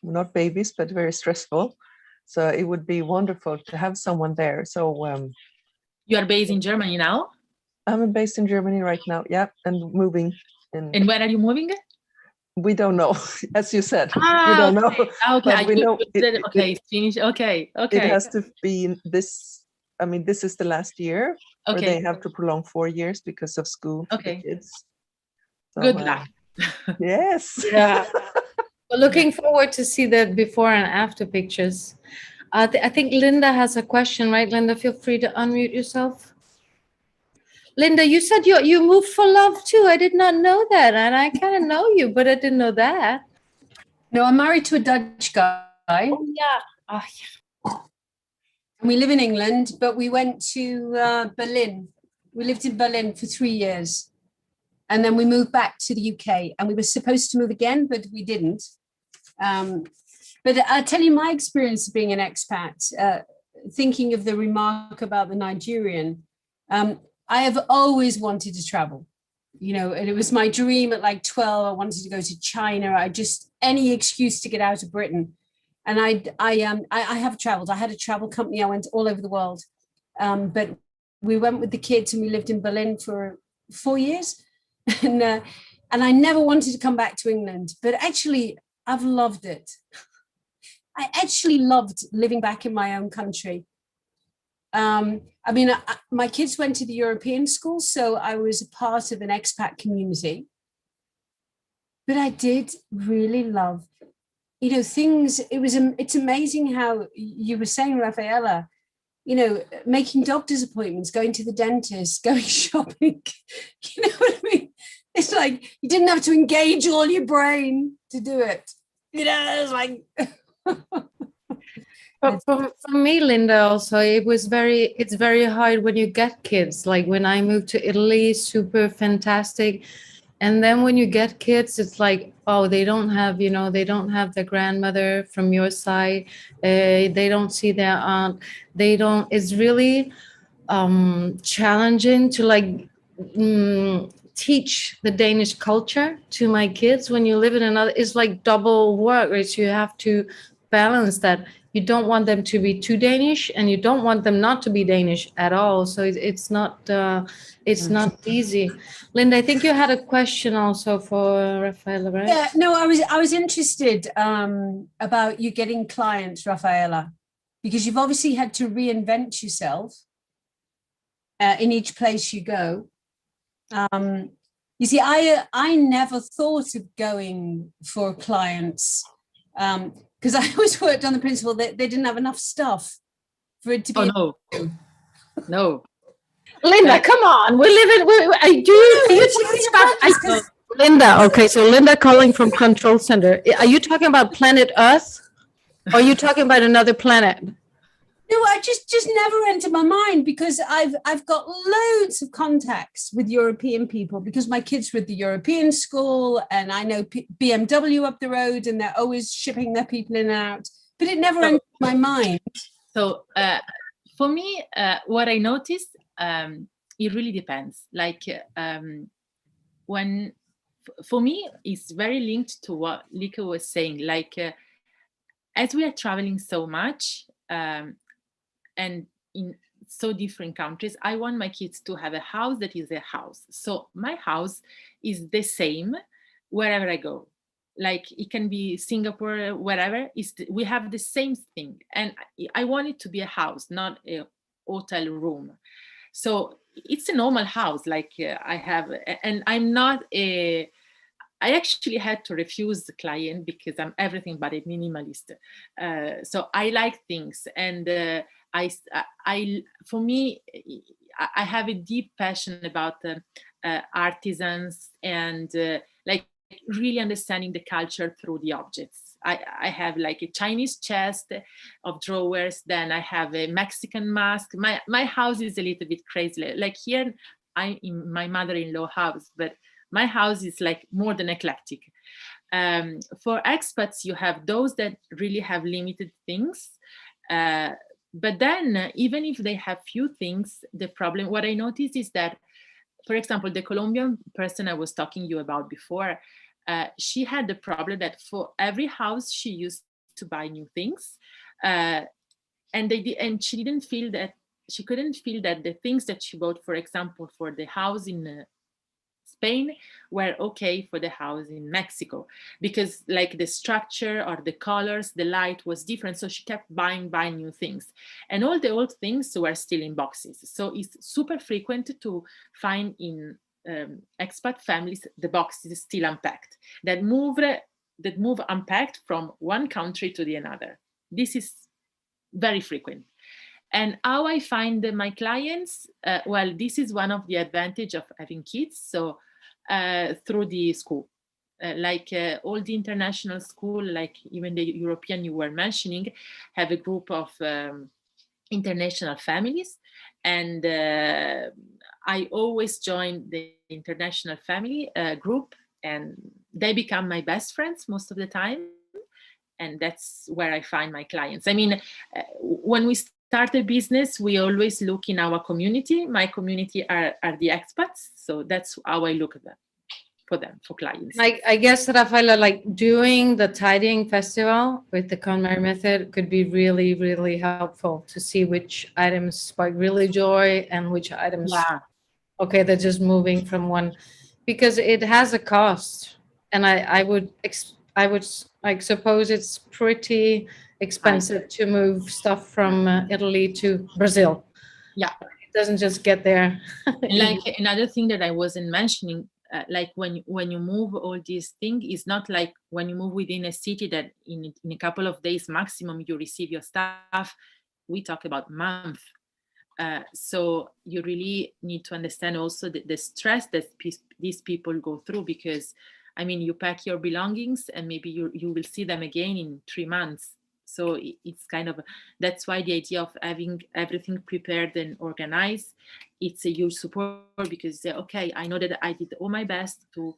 not babies, but very stressful. So it would be wonderful to have someone there. So you are based in Germany now? I'm based in Germany right now. Yeah, and moving. And where are you moving? We don't know, as you said. You don't know. Okay, But we know it's finished. Okay. It has to be this. I mean, this is the last year, where they have to prolong 4 years because of school for the kids. So, good luck. Yes. Yeah. Well, looking forward to see the before and after pictures. I think Linda has a question, right? Linda, feel free to unmute yourself. Linda, you said you moved for love too. I did not know that, and I kind of know you, but I didn't know that. No, I'm married to a Dutch guy. Oh yeah. Oh yeah. And we live in England, but we went to Berlin. We lived in Berlin for 3 years. And then we moved back to the UK, and we were supposed to move again, but we didn't. But I'll tell you my experience of being an expat, thinking of the remark about the Nigerian. I have always wanted to travel, and it was my dream at like 12. I wanted to go to China. Any excuse to get out of Britain. And I have traveled. I had a travel company. I went all over the world. But we went with the kids, and we lived in Berlin for 4 years. And I never wanted to come back to England, but actually I've loved it. I actually loved living back in my own country. My kids went to the European school, so I was a part of an expat community. But I did really love, things. It's amazing how you were saying, Raffaella, making doctor's appointments, going to the dentist, going shopping. You know what I mean? It's like you didn't have to engage all your brain to do it. It's like. But for me, Linda, also, it's very hard when you get kids. Like when I moved to Italy, super fantastic. And then when you get kids, it's like, oh, they don't have their grandmother from your side. They don't see their aunt. It's really challenging to teach the Danish culture to my kids. When you live in another, it's like double work, right? So you have to balance that. You don't want them to be too Danish, and you don't want them not to be Danish at all. So it's not easy. Linda, I think you had a question also for Raffaella, right? Yeah, no, I was interested about you getting clients, Raffaella, because you've obviously had to reinvent yourself in each place you go. You see, I never thought of going for clients because I always worked on the principle that they didn't have enough stuff for it to be. Oh no. Linda, come on. Linda, okay, so Linda calling from Control Center. Are you talking about planet Earth? Or are you talking about another planet? No, I just never entered my mind because I've got loads of contacts with European people because my kids were at the European school, and I know BMW up the road, and they're always shipping their people in and out. But it never entered my mind. So for me, what I noticed, it really depends. Like when, for me, it's very linked to what Lykke was saying. Like as we are traveling so much and in so different countries, I want my kids to have a house that is a house. So my house is the same wherever I go. Like it can be Singapore, wherever, we have the same thing. And I want it to be a house, not a hotel room. So it's a normal house, like I have, and I'm not I actually had to refuse the client because I'm everything but a minimalist. So I like things, and for me, I have a deep passion about artisans and like really understanding the culture through the objects. I have like a Chinese chest of drawers, then I have a Mexican mask. My house is a little bit crazy. Like here, I'm in my mother-in-law house, but my house is like more than eclectic. For expats, you have those that really have limited things. But then even if they have few things, the problem, what I noticed is that, for example, the Colombian person I was talking to you about before, she had the problem that for every house she used to buy new things, and she didn't feel that, she couldn't feel that the things that she bought, for example, for the house in Spain were okay for the house in Mexico, because like the structure or the colors, the light was different. So she kept buying new things, and all the old things were still in boxes. So it's super frequent to find in expat families the boxes still unpacked, that move unpacked from one country to the another. This is very frequent. And how I find my clients, well, this is one of the advantage of having kids. So through the school, like all the international school, like even the European you were mentioning, have a group of international families. And I always join the international family group, and they become my best friends most of the time. And that's where I find my clients. I mean, when we start a business, we always look in our community. My community are the expats. So that's how I look at them, for clients. I guess, Raffaella, like doing the tidying festival with the KonMari method could be really, really helpful to see which items spark really joy and which items, okay, they're just moving from one, because it has a cost. And I would like suppose it's pretty expensive to move stuff from Italy to Brazil. Yeah, it doesn't just get there. Like another thing that I wasn't mentioning, like when you move all these things, it's not like when you move within a city that in a couple of days maximum you receive your stuff. We talk about month. So you really need to understand also the stress that these people go through, because I mean, you pack your belongings and maybe you will see them again in 3 months. So it's kind of, that's why the idea of having everything prepared and organized, it's a huge support, because okay, I know that I did all my best to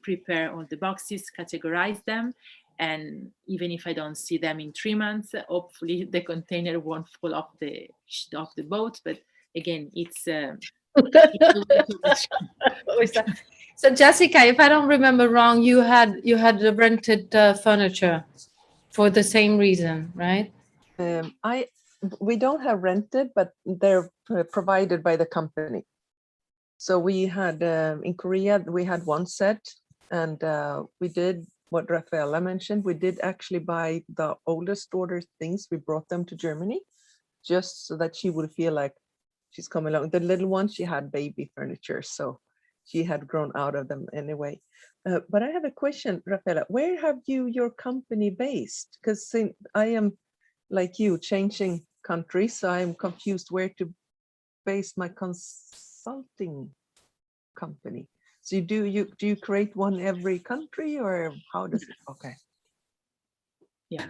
prepare all the boxes, categorize them, and even if I don't see them in 3 months, hopefully the container won't fall off the boat. But again, it's So Jessica, if I don't remember wrong, you had rented furniture for the same reason, right? We don't have rented, but they're provided by the company. So we had in Korea, we had one set, and we did what Raffaella mentioned. We did actually buy the oldest daughter's things. We brought them to Germany just so that she would feel like she's coming along. The little one, she had baby furniture, so she had grown out of them anyway. But I have a question, Raffaella. Where have you your company based? Because I am like you, changing countries, so I'm confused where to base my consulting company. So do you create one every country, or how does it? Okay. Yeah.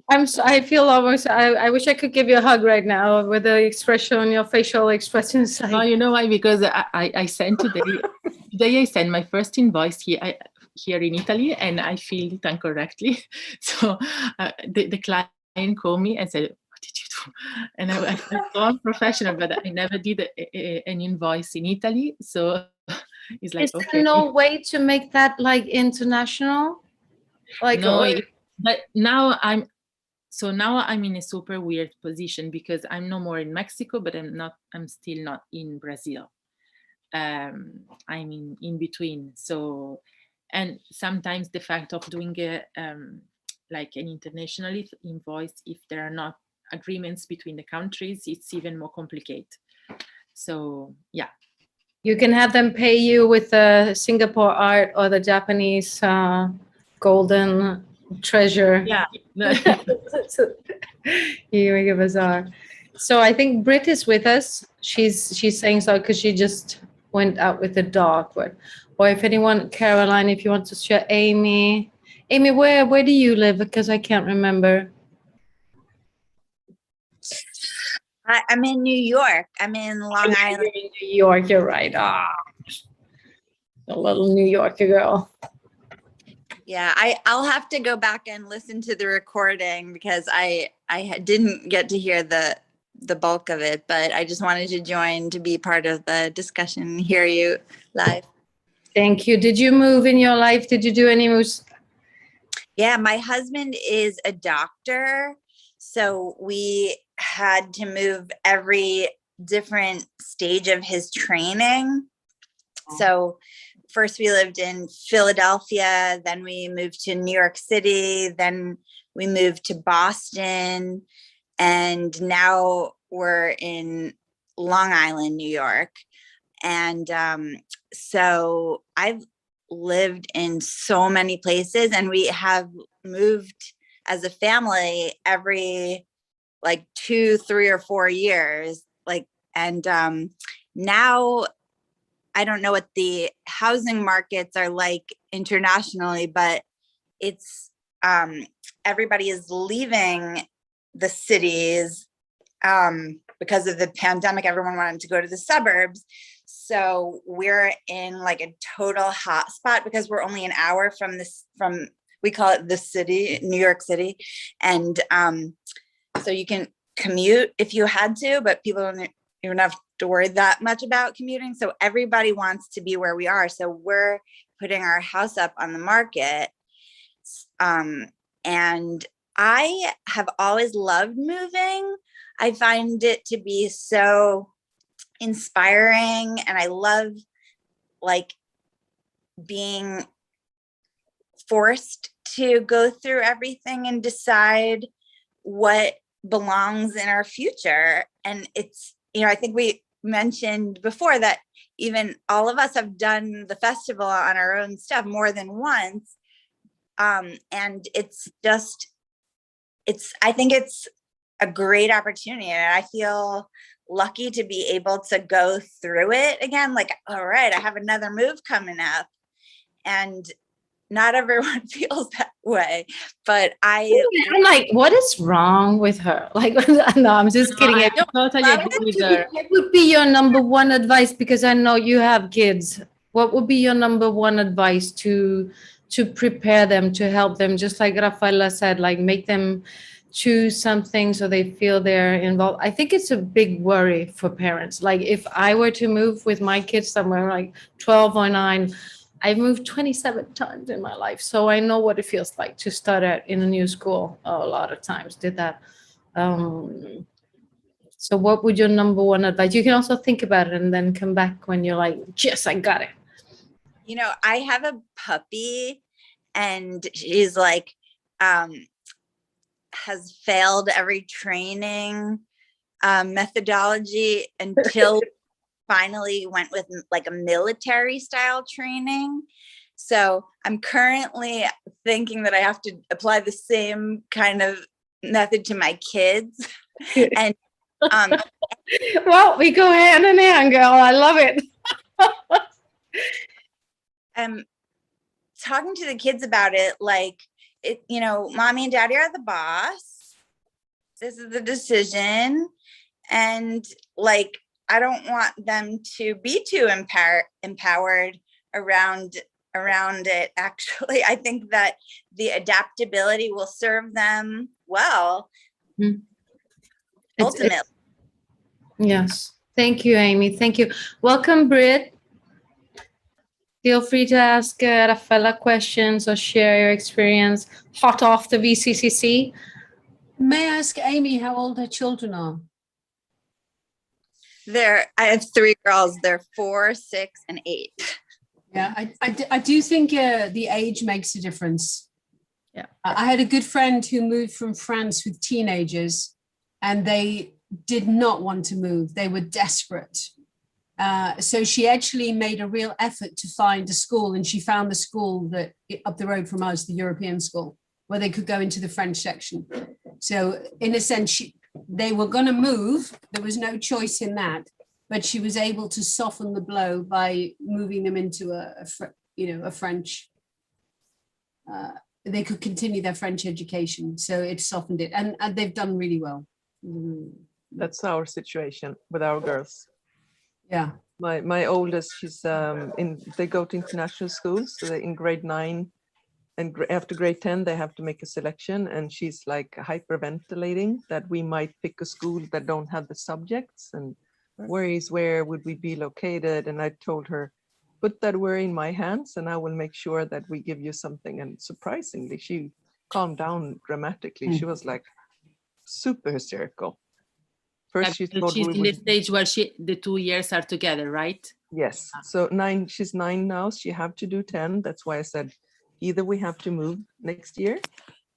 I feel almost. I wish I could give you a hug right now with the expression, your facial expressions. Oh, you know why? Because I sent today I sent my first invoice here in Italy, and I filled it incorrectly. So the client called me and said, "What did you do?" And I felt so unprofessional, but I never did an invoice in Italy. So it's like, Is okay. there no way to make that like international? Like, No, or- but now I'm in a super weird position because I'm no more in Mexico, but I'm still not in Brazil. I'm in between. So, and sometimes the fact of doing like an international invoice, if there are not agreements between the countries, it's even more complicated. So yeah. you can have them pay you with the Singapore art or the Japanese golden treasure. Yeah. You make it bizarre. So I think Brit is with us. She's saying so because she just went out with the dog. But or if anyone, Caroline, if you want to share Amy. Amy, where do you live? Because I can't remember. I'm in New York. I'm in Long Island. You're in New York, you're right. A little New Yorker girl. Yeah, I'll have to go back and listen to the recording because I didn't get to hear the bulk of it, but I just wanted to join to be part of the discussion and hear you live. Thank you. Did you move in your life? Did you do any moves? Yeah, my husband is a doctor, so we had to move every different stage of his training. So first we lived in Philadelphia, then we moved to New York City, then we moved to Boston, and now we're in Long Island, New York. And so I've lived in so many places, and we have moved as a family every like 2, 3, or 4 years. Like, and now I don't know what the housing markets are like internationally, but it's everybody is leaving the cities because of the pandemic. Everyone wanted to go to the suburbs. So we're in like a total hotspot because we're only an hour from we call it the city, New York City. And so you can commute if you had to, but people don't even have to worry that much about commuting. So everybody wants to be where we are. So we're putting our house up on the market. And I have always loved moving. I find it to be so inspiring, and I love like being forced to go through everything and decide what belongs in our future. And it's, I think we mentioned before that even all of us have done the festival on our own stuff more than once. And it's just, I think it's a great opportunity, and I feel lucky to be able to go through it again. Like, all right, I have another move coming up, and not everyone feels that way, but I'm like, what is wrong with her? Like, no, I'm just kidding. I totally agree with her. What would be your number one advice? Because I know you have kids. What would be your number one advice to prepare them, to help them? Just like Raffaella said, like make them choose something so they feel they're involved. I think it's a big worry for parents. Like if I were to move with my kids somewhere like 12 or 9, I've moved 27 times in my life. So I know what it feels like to start out in a new school. A lot of times did that. So what would your number one advice? You can also think about it and then come back when you're like, yes, I got it. I have a puppy, and she's like, has failed every training methodology until finally went with like a military style training. So I'm currently thinking that I have to apply the same kind of method to my kids. And well, we go hand in hand, girl. I love it. Talking to the kids about it, like, mommy and daddy are the boss. this is the decision. And like, I don't want them to be too empowered around it. Actually, I think that the adaptability will serve them well. Ultimately. Yes. Thank you, Amy. Thank you. Welcome, Britt. Feel free to ask Raffaella questions or share your experience hot off the VCCC. May I ask Amy how old her children are? I have 3 girls. They're 4, 6, and 8. Yeah, I do think the age makes a difference. Yeah. I had a good friend who moved from France with teenagers, and they did not want to move. They were desperate. So she actually made a real effort to find a school, and she found the school that up the road from us, the European school, where they could go into the French section. So in a sense, they were going to move. There was no choice in that, but she was able to soften the blow by moving them into a French. They could continue their French education, so it softened it, and they've done really well. That's our situation with our girls. Yeah. My oldest, she's they go to international schools, so they're in grade 9, and after grade 10 they have to make a selection, and she's like hyperventilating that we might pick a school that don't have the subjects, and where would we be located. And I told her, put that worry in my hands and I will make sure that we give you something. And surprisingly, she calmed down dramatically. She was like super hysterical. First, she thought she's we in the stage where the 2 years are together, right? Yes. So she's 9 now. She have to do 10. That's why I said either we have to move next year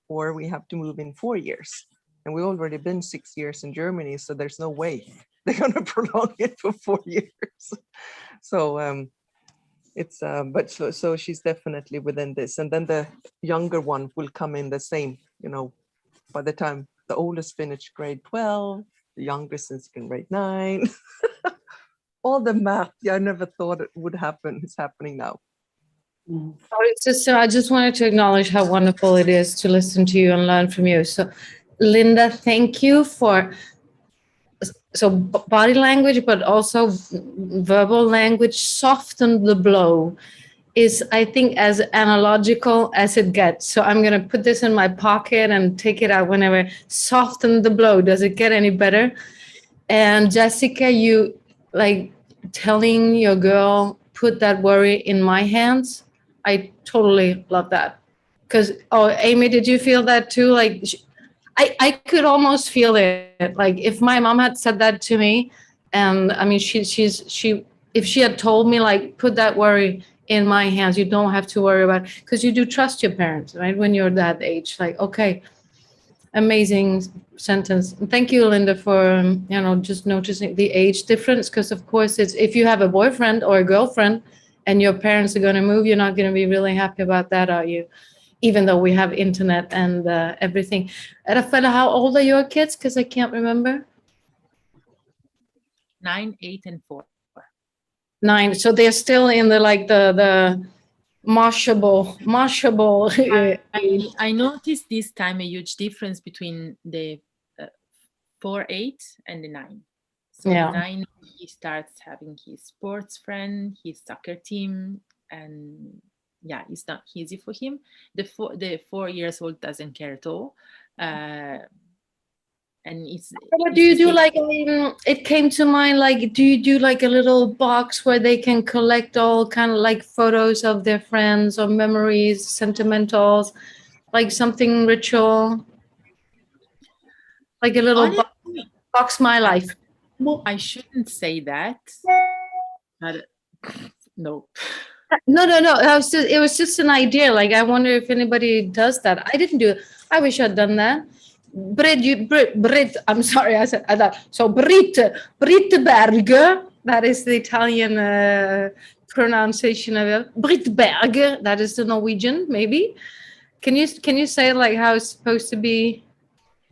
or we have to move in 4 years. And we've already been 6 years in Germany, so there's no way they're going to prolong it for 4 years. So it's but so she's definitely within this. And then the younger one will come in the same, by the time the oldest finished grade 12, the youngest is in grade 9. All the math, I never thought it would happen, is happening now. I just wanted to acknowledge how wonderful it is to listen to you and learn from you. So, Linda, thank you for body language, but also verbal language. Soften the blow is, I think, as analogical as it gets. So I'm going to put this in my pocket and take it out whenever. Soften the blow. Does it get any better? And Jessica, you like telling your girl, put that worry in my hands. I totally love that. Because, Amy, did you feel that too? Like, I could almost feel it. Like, if my mom had said that to me, and I mean, if she had told me, like, put that worry in my hands, you don't have to worry about, because you do trust your parents, right? When you're that age, like, okay, amazing sentence. And thank you, Linda, for just noticing the age difference, because of course it's, if you have a boyfriend or a girlfriend and your parents are going to move, you're not going to be really happy about that, are you? Even though we have internet and everything. Raffaella, how old are your kids? Because I can't remember. 9, 8, and 4. 9. So they're still in the marshable. I noticed this time a huge difference between the 4, 8 and the 9. So 9, he starts having his sports friend, his soccer team, and it's not easy for him. The 4 years old doesn't care at all. And do you do like, it came to mind, like, do you do like a little box where they can collect all kind of like photos of their friends or memories, sentimentals, like something ritual, like a little box my life? I shouldn't say that, but no. No. It was just an idea. Like, I wonder if anybody does that. I didn't do it. I wish I'd done that. Britt, I'm sorry, I said that. So Britt Berger, that is the Italian pronunciation of it. Britt Berger, that is the Norwegian, maybe. Can you say like how it's supposed to be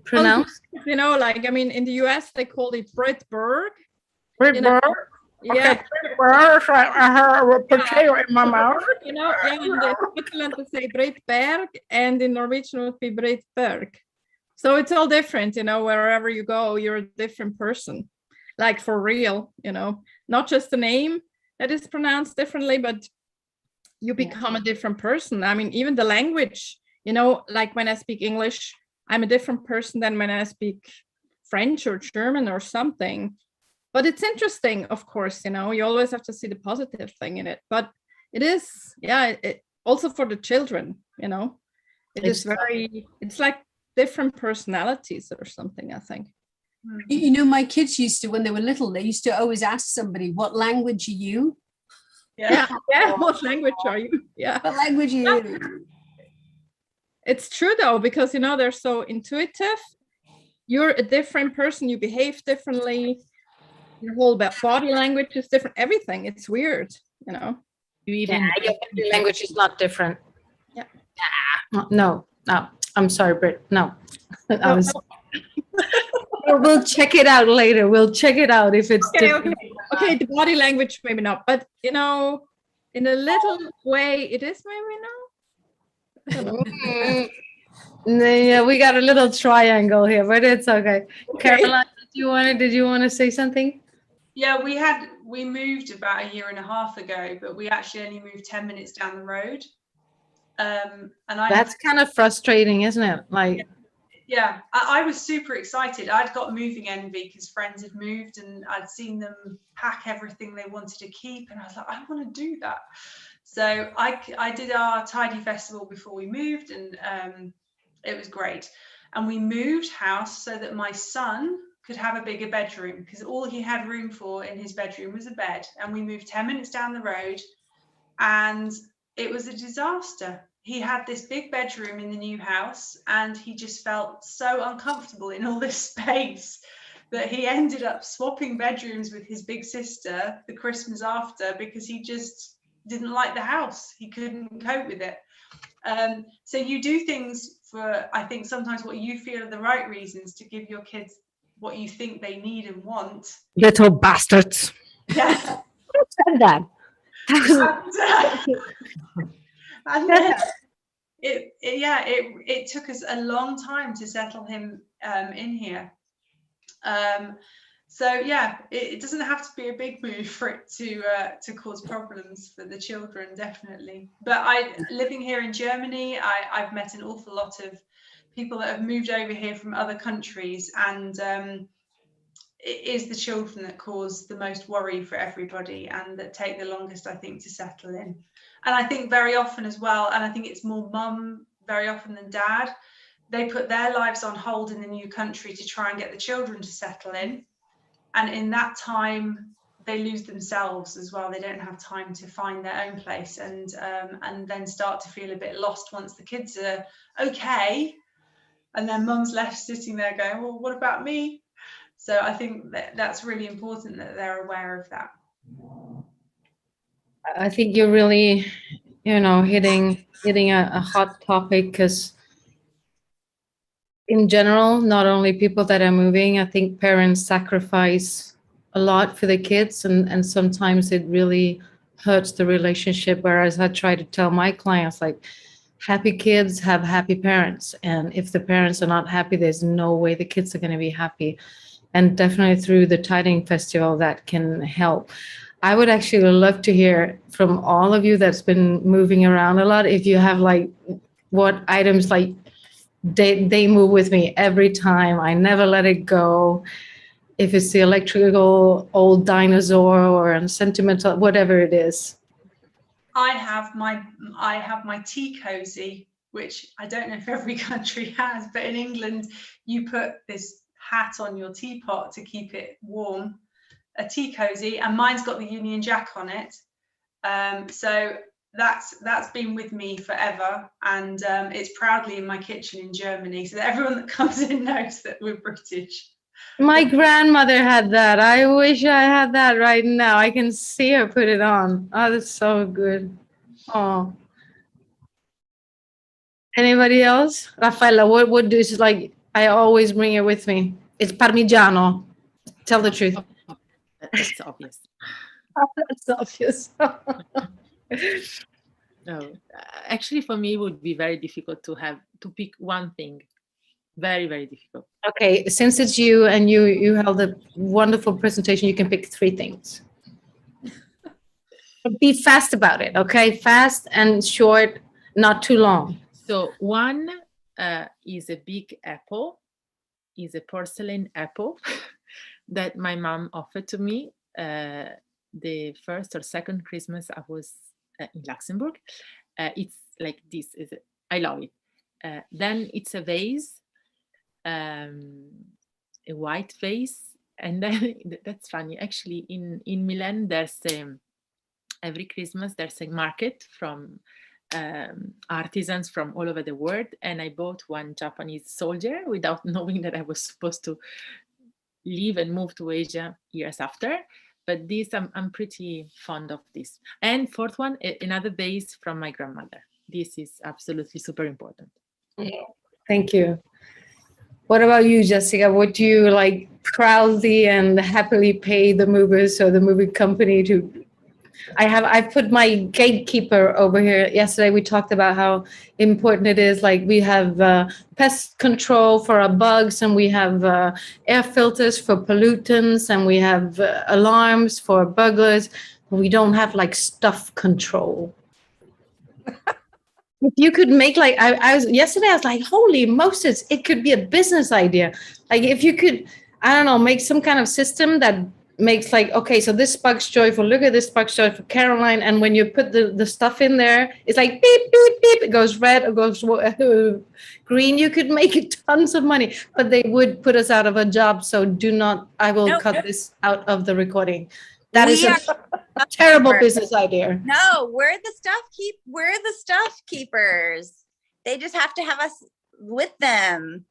pronounced? Like, I mean, in the US they call it Britt Berg. Britt Berg. Yeah. Okay. I have a potato in my mouth. In Switzerland they say Britt Berg, and in Norwegian it would be Britt Berg. So it's all different, wherever you go, you're a different person, like for real, not just the name that is pronounced differently, but you become a different person. I mean, even the language, like when I speak English, I'm a different person than when I speak French or German or something. But it's interesting, of course, you always have to see the positive thing in it. But it is, also for the children, it is it's like different personalities or something, I think. My kids used to, when they were little, they used to always ask somebody, what language are you? Yeah. What language are you? Yeah. What language are you? It's true though, because they're so intuitive. You're a different person, you behave differently, your whole body language is different, everything. It's weird, You even your body language is not different. Yeah. No, I'm sorry, Britt. No. We'll check it out later. We'll check it out if it's different. Okay, the body language maybe not, but in a little way it is maybe no. Yeah, we got a little triangle here, but it's okay. Caroline, did you want to say something? Yeah, we moved about a year and a half ago, but we actually only moved 10 minutes down the road. And that's kind of frustrating, isn't it? Like, yeah, I was super excited. I'd got moving envy because friends had moved and I'd seen them pack everything they wanted to keep, and I was like, I want to do that. So I did our tidy festival before we moved, and it was great. And we moved house so that my son could have a bigger bedroom, because all he had room for in his bedroom was a bed. And we moved 10 minutes down the road, and it was a disaster. He had this big bedroom in the new house, and he just felt so uncomfortable in all this space that he ended up swapping bedrooms with his big sister the Christmas after, because he just didn't like the house. He couldn't cope with it. So you do things for, I think, sometimes what you feel are the right reasons to give your kids what you think they need and want. Little bastards. Yeah. Who said that? And then it took us a long time to settle him in here. So yeah, it doesn't have to be a big move for it to cause problems for the children, definitely. But living here in Germany, I've met an awful lot of people that have moved over here from other countries, and it is the children that cause the most worry for everybody and that take the longest, I think, to settle in. And I think very often as well, and I think it's more mum very often than dad, they put their lives on hold in the new country to try and get the children to settle in. And in that time, they lose themselves as well. They don't have time to find their own place, and then start to feel a bit lost once the kids are okay. And then mum's left sitting there going, well, what about me? So I think that's really important that they're aware of that. I think you're really, hitting a hot topic, because in general, not only people that are moving, I think parents sacrifice a lot for the kids, and sometimes it really hurts the relationship. Whereas I try to tell my clients, like, happy kids have happy parents, and if the parents are not happy, there's no way the kids are going to be happy. And definitely through the Tidying Festival, that can help. I would actually love to hear from all of you that's been moving around a lot, if you have like what items like they move with me every time. I never let it go. If it's the electrical old dinosaur or a sentimental, whatever it is. I have my tea cozy, which I don't know if every country has, but in England, you put this hat on your teapot to keep it warm, a tea cozy, and mine's got the Union Jack on it. So that's been with me forever, and it's proudly in my kitchen in Germany, so that everyone that comes in knows that we're British. My grandmother had that. I wish I had that right now. I can see her put it on. Oh, that's so good. Oh. Anybody else? Raffaella, what is like, I always bring it with me. It's Parmigiano. Tell the truth. That's obvious. That's obvious. No, actually, for me, it would be very difficult to pick one thing. Very, very difficult. Okay, since it's you and you held a wonderful presentation, you can pick 3 things. Be fast about it, okay? Fast and short, not too long. So one is a big apple, is a porcelain apple that my mom offered to me the first or second Christmas I was in Luxembourg. It's like this, I love it. Then it's a vase, a white vase, and then that's funny. Actually, in Milan, there's every Christmas there's a market from artisans from all over the world, and I bought one Japanese soldier without knowing that I was supposed to leave and move to Asia years after. But this, I'm pretty fond of this. And fourth one, another vase from my grandmother. This is absolutely super important. Thank you. What about you, Jessica? Would you like proudly and happily pay the movers or the movie company to? I put my gatekeeper over here. Yesterday we talked about how important it is. Like we have pest control for our bugs, and we have air filters for pollutants, and we have alarms for burglars. But we don't have like stuff control. If you could make like I was yesterday, I was like, holy Moses, it could be a business idea. Like if you could, I don't know, make some kind of system that makes like, okay, so this sparks joy for Lykke, this sparks joy for Caroline, and when you put the stuff in there, it's like beep beep beep, it goes red, it goes green. You could make tons of money, but they would put us out of a job. So do not, I will cut this out of the recording. That is a terrible business idea. No, we're the stuff keepers. They just have to have us with them.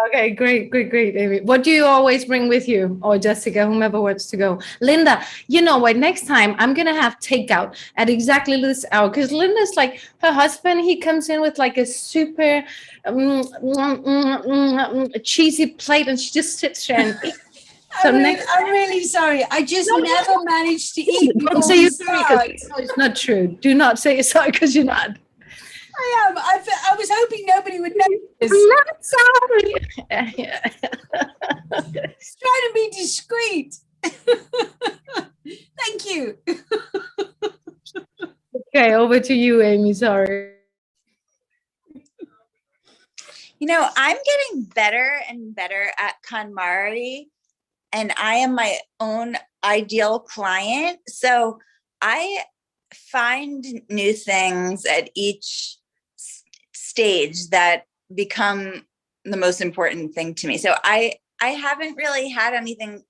Okay, great, Amy. What do you always bring with you, or Jessica, whomever wants to go? Linda, you know what? Next time I'm gonna have takeout at exactly this hour, because Linda's like, her husband, he comes in with like a super cheesy plate, and she just sits there and eats. So I'm really sorry. I just never managed to eat. Don't say you're sorry, because it's not true. Do not say you're sorry because you're not. I am. I was hoping nobody would notice. I'm not sorry. Trying to be discreet. Thank you. Okay, over to you, Amy. Sorry. You know, I'm getting better and better at KonMari, and I am my own ideal client. So I find new things at each stage that become the most important thing to me. So I haven't really had anything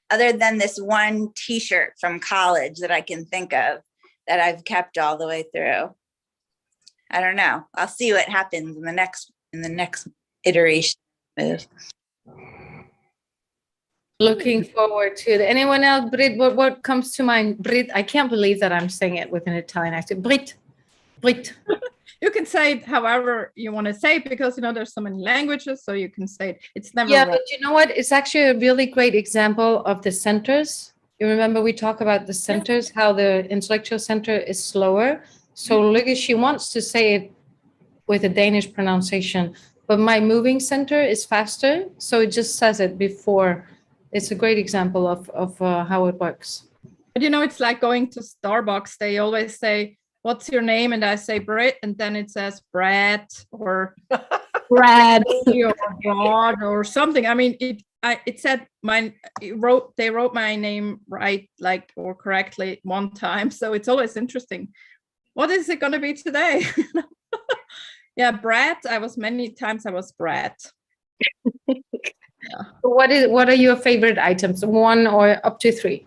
other than this one t-shirt from college that I can think of that I've kept all the way through. I don't know. I'll see what happens in the next iteration move. Looking forward to it. Anyone else? Brit, what comes to mind? Brit, I can't believe that I'm saying it with an Italian accent. Brit. You can say it however you want to say it, because you know there's so many languages, so you can say it. It's never Yeah, wrong. but you know what? It's actually a really great example of the centers. You remember we talk about the centers, how the intellectual center is slower. So Lykke, she wants to say it with a Danish pronunciation, but my moving center is faster, so it just says it before. It's a great example of how it works. But you know, it's like going to Starbucks. They always say, "What's your name?" And I say Brit, and then it says Brad or Brad or God or something. I mean, it said mine. They wrote my name right, like, or correctly one time. So it's always interesting. What is it going to be today? Yeah, Brad. I was Brad. Yeah. What are your favorite items? 1 or up to 3?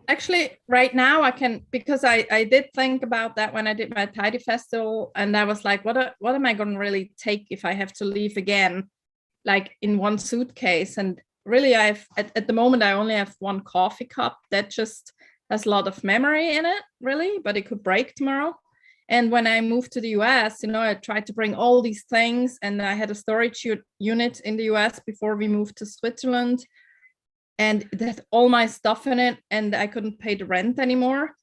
Actually, right now I can, because I did think about that when I did my Tidy Festival, and I was like, what am I going to really take if I have to leave again, like in one suitcase? And really, at the moment I only have one coffee cup that just has a lot of memory in it, really, but it could break tomorrow. And when I moved to the US, you know, I tried to bring all these things, and I had a storage unit in the US before we moved to Switzerland, and it had all my stuff in it, and I couldn't pay the rent anymore.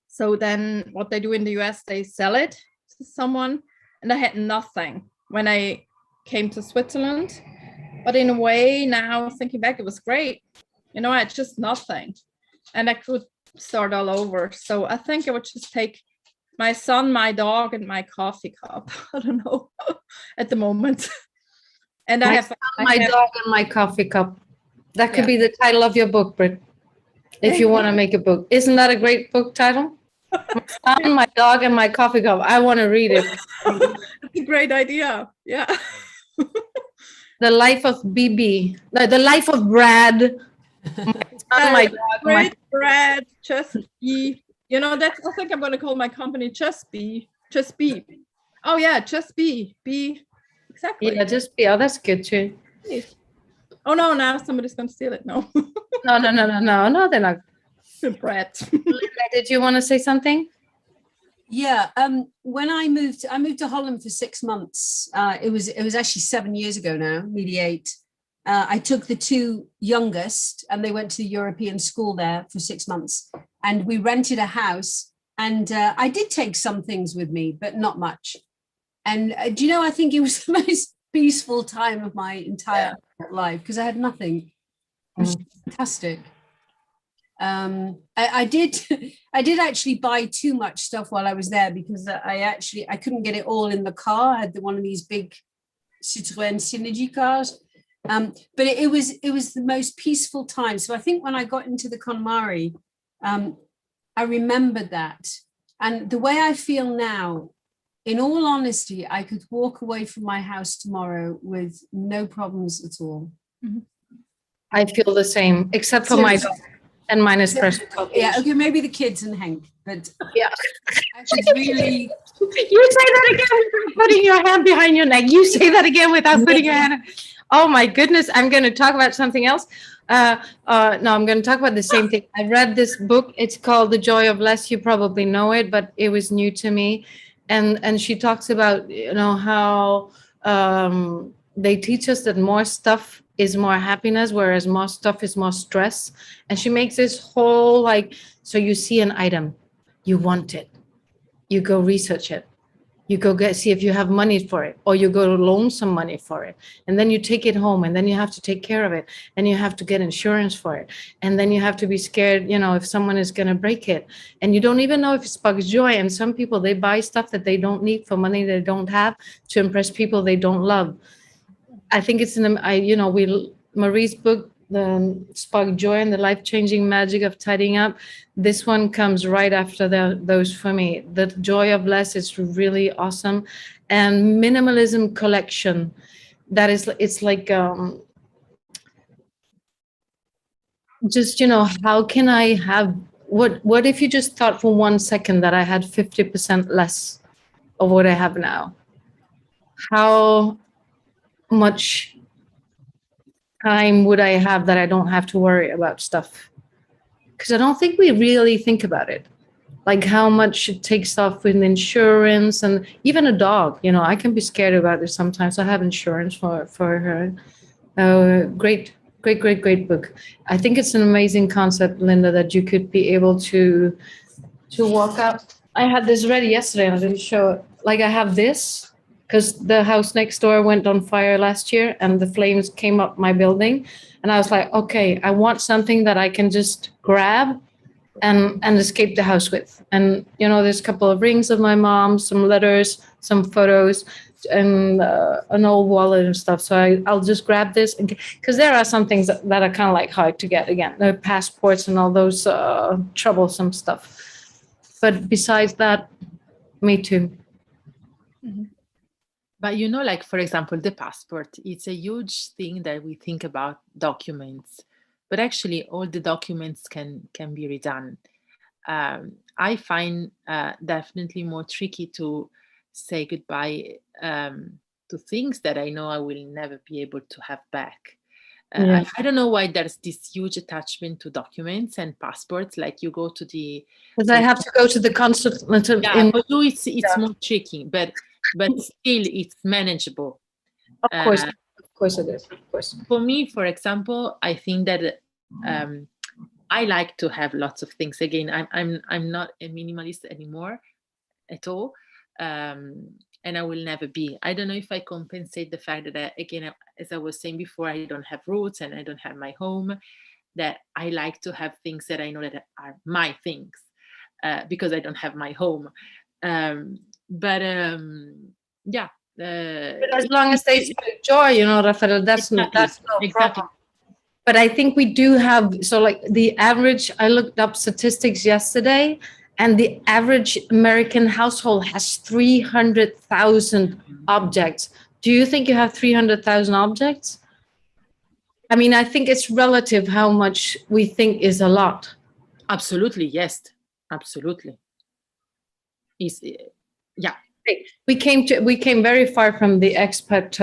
So then what they do in the US, they sell it to someone, and I had nothing. When I came to Switzerland. But in a way, now thinking back, it was great. You know, I had just nothing and I could start all over. So I think I would just take my son, my dog, and my coffee cup. I don't know at the moment. And I have my dog and my coffee cup. That could Yeah. be the title of your book, Britt. If you want to make a book. Isn't that a great book title? My son, my dog, and my coffee cup. I want to read it. That's a great idea. Yeah. The life of BB. No, the life of Brad. My son, my dog, my Great Brad, just be. You know, that's, I think I'm going to call my company Just Be. Just Be. Oh yeah, Just Be. Be. Exactly. yeah, just be. Oh, that's good too. Oh no, now somebody's going to steal it. No. No, they're not. Brad. Linda, did you want to say something? Yeah. When I moved to Holland for 6 months. It was actually 7 years ago now, nearly 8. I took the 2 youngest and they went to the European school there for 6 months. And we rented a house. And I did take some things with me, but not much. And do you know, I think it was the most peaceful time of my entire life because I had nothing. It was fantastic. I did actually buy too much stuff while I was there because I couldn't get it all in the car. I had one of these big Citroën Synergy cars. But it was the most peaceful time. So I think when I got into the KonMari, I remembered that. And the way I feel now, in all honesty, I could walk away from my house tomorrow with no problems at all. I feel the same, except for my dog and mine is pressure. Yeah, okay, maybe the kids and Henk, but yeah. I was really. You say that again without putting your hand behind your neck. You say that again without putting your hand. Oh my goodness, I'm going to talk about something else. No, I'm going to talk about the same thing. I read this book. It's called The Joy of Less. You probably know it, but it was new to me. And she talks about, you know, how they teach us that more stuff is more happiness, whereas more stuff is more stress. And she makes this whole like, so you see an item, you want it, you go research it, you go see if you have money for it, or you go loan some money for it, and then you take it home, and then you have to take care of it, and you have to get insurance for it, and then you have to be scared, you know, if someone is going to break it, and you don't even know if it sparks joy. And some people, they buy stuff that they don't need for money they don't have to impress people they don't love. I think it's Marie's book, the Spark Joy and the Life-Changing Magic of Tidying Up. This one comes right after those for me. The Joy of Less is really awesome. And Minimalism Collection, that is, it's like, just, you know, how can I have, what if you just thought for 1 second that I had 50% less of what I have now? How much time would I have that I don't have to worry about stuff? Because I don't think we really think about it, like how much it takes off with insurance, and even a dog, you know, I can be scared about it sometimes. I have insurance for her. Great book. I think it's an amazing concept, Linda, that you could be able to walk out. I had this ready yesterday and I didn't show it. Like I have this, because the house next door went on fire last year and the flames came up my building. And I was like, okay, I want something that I can just grab and escape the house with. And, you know, there's a couple of rings of my mom, some letters, some photos, and an old wallet and stuff. So I'll just grab this, because there are some things that are kind of like hard to get again, the passports and all those troublesome stuff. But besides that, me too. Mm-hmm. But, you know, like, for example, the passport, it's a huge thing that we think about documents, but actually all the documents can be redone. I find definitely more tricky to say goodbye to things that I know I will never be able to have back. I don't know why there's this huge attachment to documents and passports. Like you go to the... Because I have to go to the consulate. Yeah, for you it's more tricky, but still it's manageable. Of course it is. Of course. For me, for example, I think that I like to have lots of things. Again, I'm not a minimalist anymore at all. and I will never be. I don't know if I compensate the fact that, again, as I was saying before, I don't have roots and I don't have my home, that I like to have things that I know that are my things, because I don't have my home. But as long as they spread joy, you know, Raffaella, that's no problem. But I think we do have, so like the average, I looked up statistics yesterday, and the average American household has 300,000 objects. Do you think you have 300,000 objects? I mean, I think it's relative how much we think is a lot. Absolutely, yes. Absolutely. Yeah. We came very far from the expat.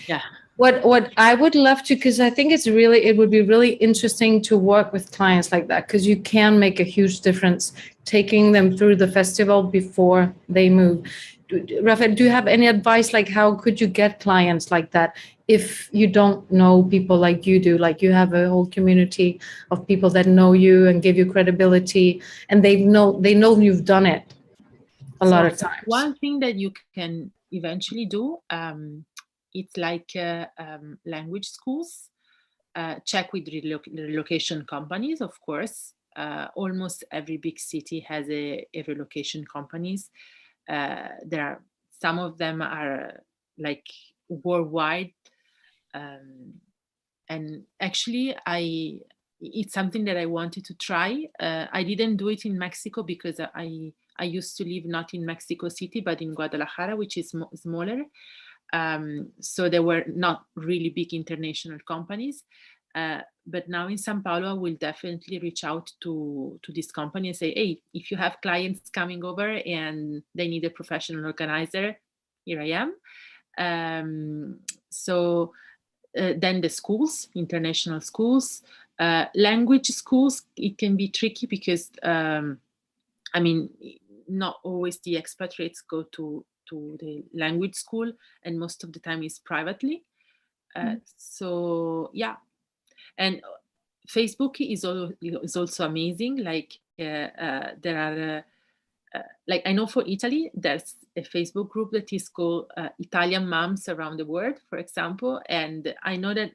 Yeah. What I would love to, because I think it would be really interesting to work with clients like that, because you can make a huge difference taking them through the festival before they move. Rafael, do you have any advice, like how could you get clients like that if you don't know people like you do? Like you have a whole community of people that know you and give you credibility, and they know you've done it a lot of times. One thing that you can eventually do, it's like language schools. Check with relocation companies, of course. Almost every big city has a relocation companies. There are some of them are like worldwide, and actually it's something that I wanted to try. I didn't do it in Mexico because I used to live not in Mexico City but in Guadalajara, which is smaller. So there were not really big international companies. But now in São Paulo, I will definitely reach out to this company and say, hey, if you have clients coming over and they need a professional organizer, here I am. So then the schools, international schools, language schools, it can be tricky because, I mean, not always the expatriates go to the language school, and most of the time is privately. So yeah, and Facebook is also amazing. Like there are, like I know for Italy, there's a Facebook group that is called Italian Moms Around the World, for example. And I know that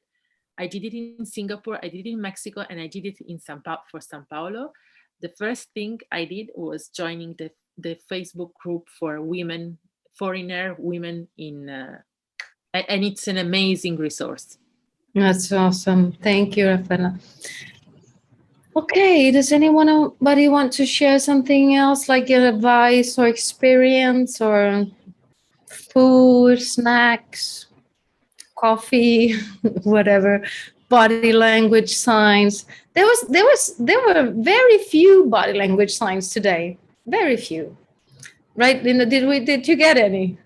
I did it in Singapore, I did it in Mexico, and I did it in for São Paulo. The first thing I did was joining the Facebook group for women, foreigner women in, and it's an amazing resource. That's awesome. Thank you, Raffaella. Okay, does anybody want to share something else, like your advice or experience or food, snacks, coffee, whatever, body language signs? There were very few body language signs today. Very few. Right, Linda? Did you get any?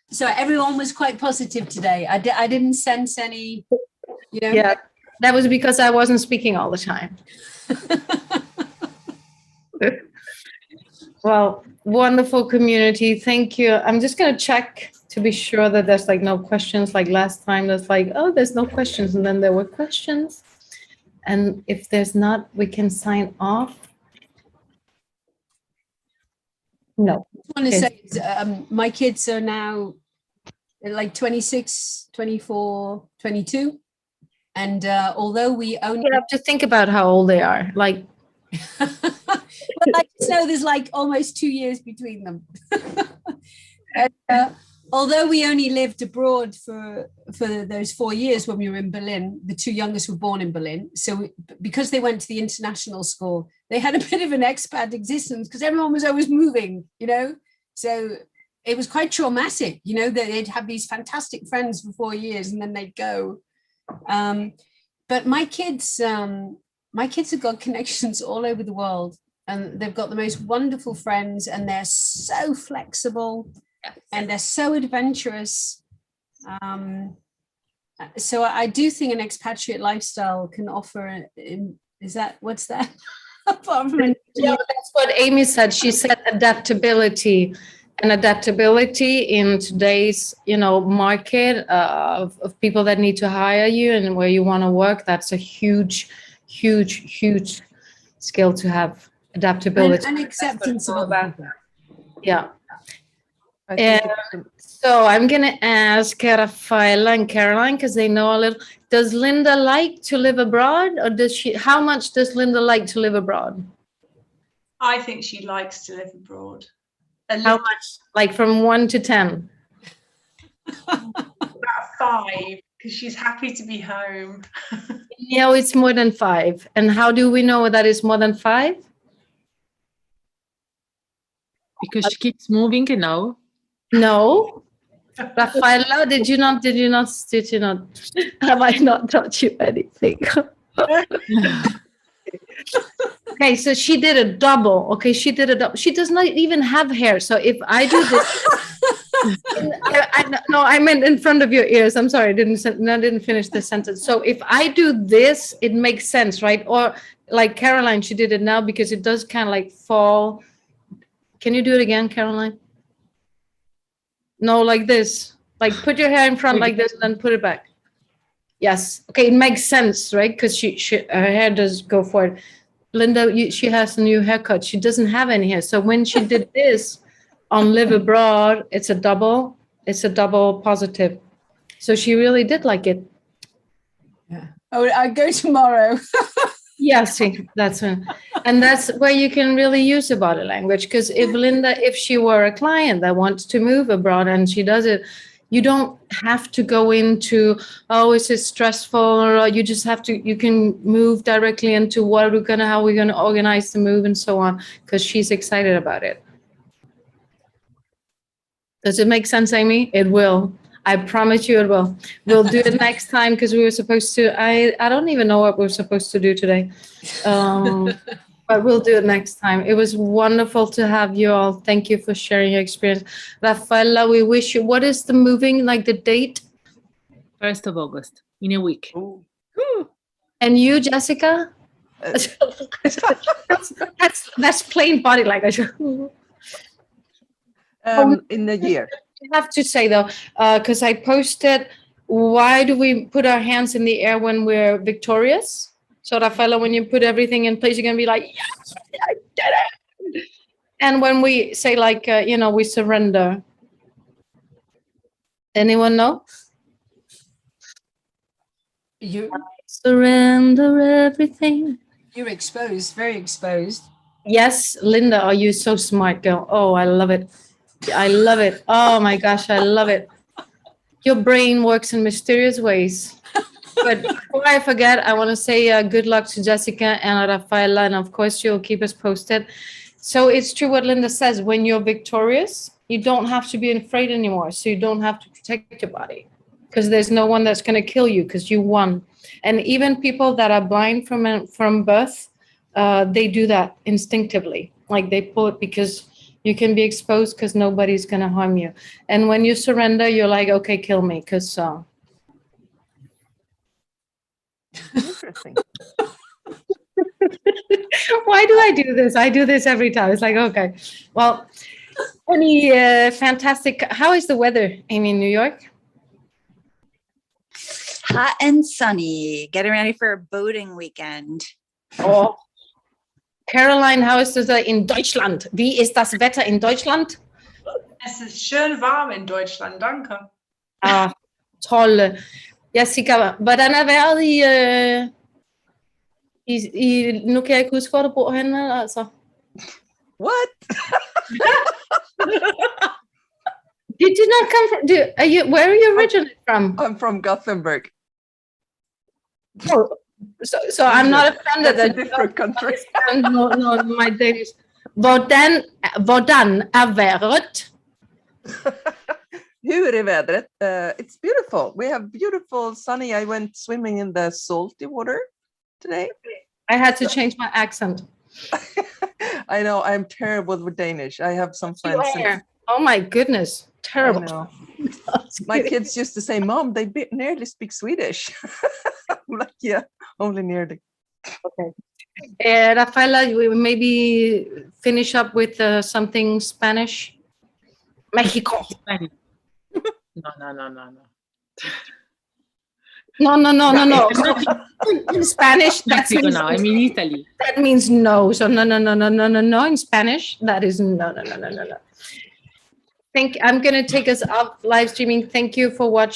So everyone was quite positive today. I didn't sense any, you know. Yeah, that was because I wasn't speaking all the time. Well, wonderful community. Thank you. I'm just going to check to be sure that there's like no questions. Like last time, there's like, oh, there's no questions. And then there were questions. And if there's not, we can sign off. No. I want to say my kids are now like 26, 24, 22. And although we only... You have to think about how old they are. Like... Well, I just know there's like almost 2 years between them. And, although we only lived abroad for those 4 years when we were in Berlin, the two youngest were born in Berlin. So because they went to the international school, they had a bit of an expat existence because everyone was always moving, you know. So it was quite traumatic, you know, that they'd have these fantastic friends for 4 years and then they'd go. But my kids have got connections all over the world, and they've got the most wonderful friends, and they're so flexible and they're so adventurous. So I do think an expatriate lifestyle can offer, what's that? Apart from that's what Amy said. She said adaptability. And adaptability in today's, market of people that need to hire you and where you want to work, that's a huge, huge, huge skill to have adaptability. And acceptance of other people. Yeah. I think it's So I'm going to ask Raffaella and Caroline, because they know a little. Does Linda like to live abroad, or how much does Linda like to live abroad? I think she likes to live abroad. How much? Like from 1 to 10? About 5, because she's happy to be home. No, it's more than 5. And how do we know that it's more than 5? Because she keeps moving now. No. Raffaella, did you not, have I not taught you anything? Okay, so she did a double. Okay, she did a double. She does not even have hair. So if I do this, no, I meant in front of your ears. I'm sorry, I didn't finish the sentence. So if I do this, it makes sense, right? Or like Caroline, she did it now because it does kind of like fall. Can you do it again, Caroline? No, like this. Like put your hair in front like this and then put it back. Yes. Okay, it makes sense, right? Because her hair does go forward. Linda, she has a new haircut. She doesn't have any hair. So when she did this on Live Abroad, it's a double positive. So she really did like it. Yeah. Oh, I go tomorrow. Yeah, see, that's where you can really use the body language. Because if she were a client that wants to move abroad and she does it, you don't have to go into, oh, is it stressful? Or you just have to, you can move directly into how we're gonna organize the move and so on, because she's excited about it. Does it make sense, Amy? It will. I promise you it will. We'll do it next time, because we were supposed to, I don't even know what we're supposed to do today. But we'll do it next time. It was wonderful to have you all. Thank you for sharing your experience. Raffaella, we wish you, what is the moving, like the date? 1st of August, in a week. Ooh. And you, Jessica? That's plain body language. In the year. I have to say though, because I posted, why do we put our hands in the air when we're victorious? So Raffaella, when you put everything in place, you're gonna be like, yes, I did it. And when we say like, we surrender. Anyone know? You Surrender everything. You're exposed, very exposed. Yes, Linda, are you so smart, girl? Oh, I love it. I love it. Oh my gosh, I love it. Your brain works in mysterious ways. But before I forget, I want to say good luck to Jessica and Raffaella, and of course you'll keep us posted. So it's true what Linda says, when you're victorious, you don't have to be afraid anymore. So you don't have to protect your body, because there's no one that's going to kill you, because you won. And even people that are blind from birth, they do that instinctively. Like they pull it because you can be exposed, because nobody's going to harm you. And when you surrender, you're like, okay, kill me, because... Interesting. Why do I do this? I do this every time. It's like, okay. Well, any fantastic... How is the weather, Amy, in New York? Hot and sunny. Getting ready for a boating weekend. Oh. Caroline, how ist es in Deutschland? Wie ist das Wetter in Deutschland? Es ist schön warm in Deutschland, danke. Ah, toll. Jessica, hvordan er vejret nu kan jeg ikke huske, hvor du bor henne, altså. What? Did you not come from, where are you originally from? I'm from Gothenburg. Oh, so I'm not offended. That's a different country. No, my Danish. Hvordan er vejret? Hur är vädret? It's beautiful. We have beautiful sunny. I went swimming in the salty water today. I had to change my accent. I know, I'm terrible with Danish. I have some friends. Oh my goodness, terrible. I know. My kids used to say, Mom, they nearly speak Swedish. I'm like, yeah, only nearly. Okay. Raffaella, we maybe finish up with something Spanish. Mexico. No. No. In Spanish, that Mexico means now. I'm in Italy. that means no. So no. In Spanish, that is no. I'm going to take us off live streaming. Thank you for watching.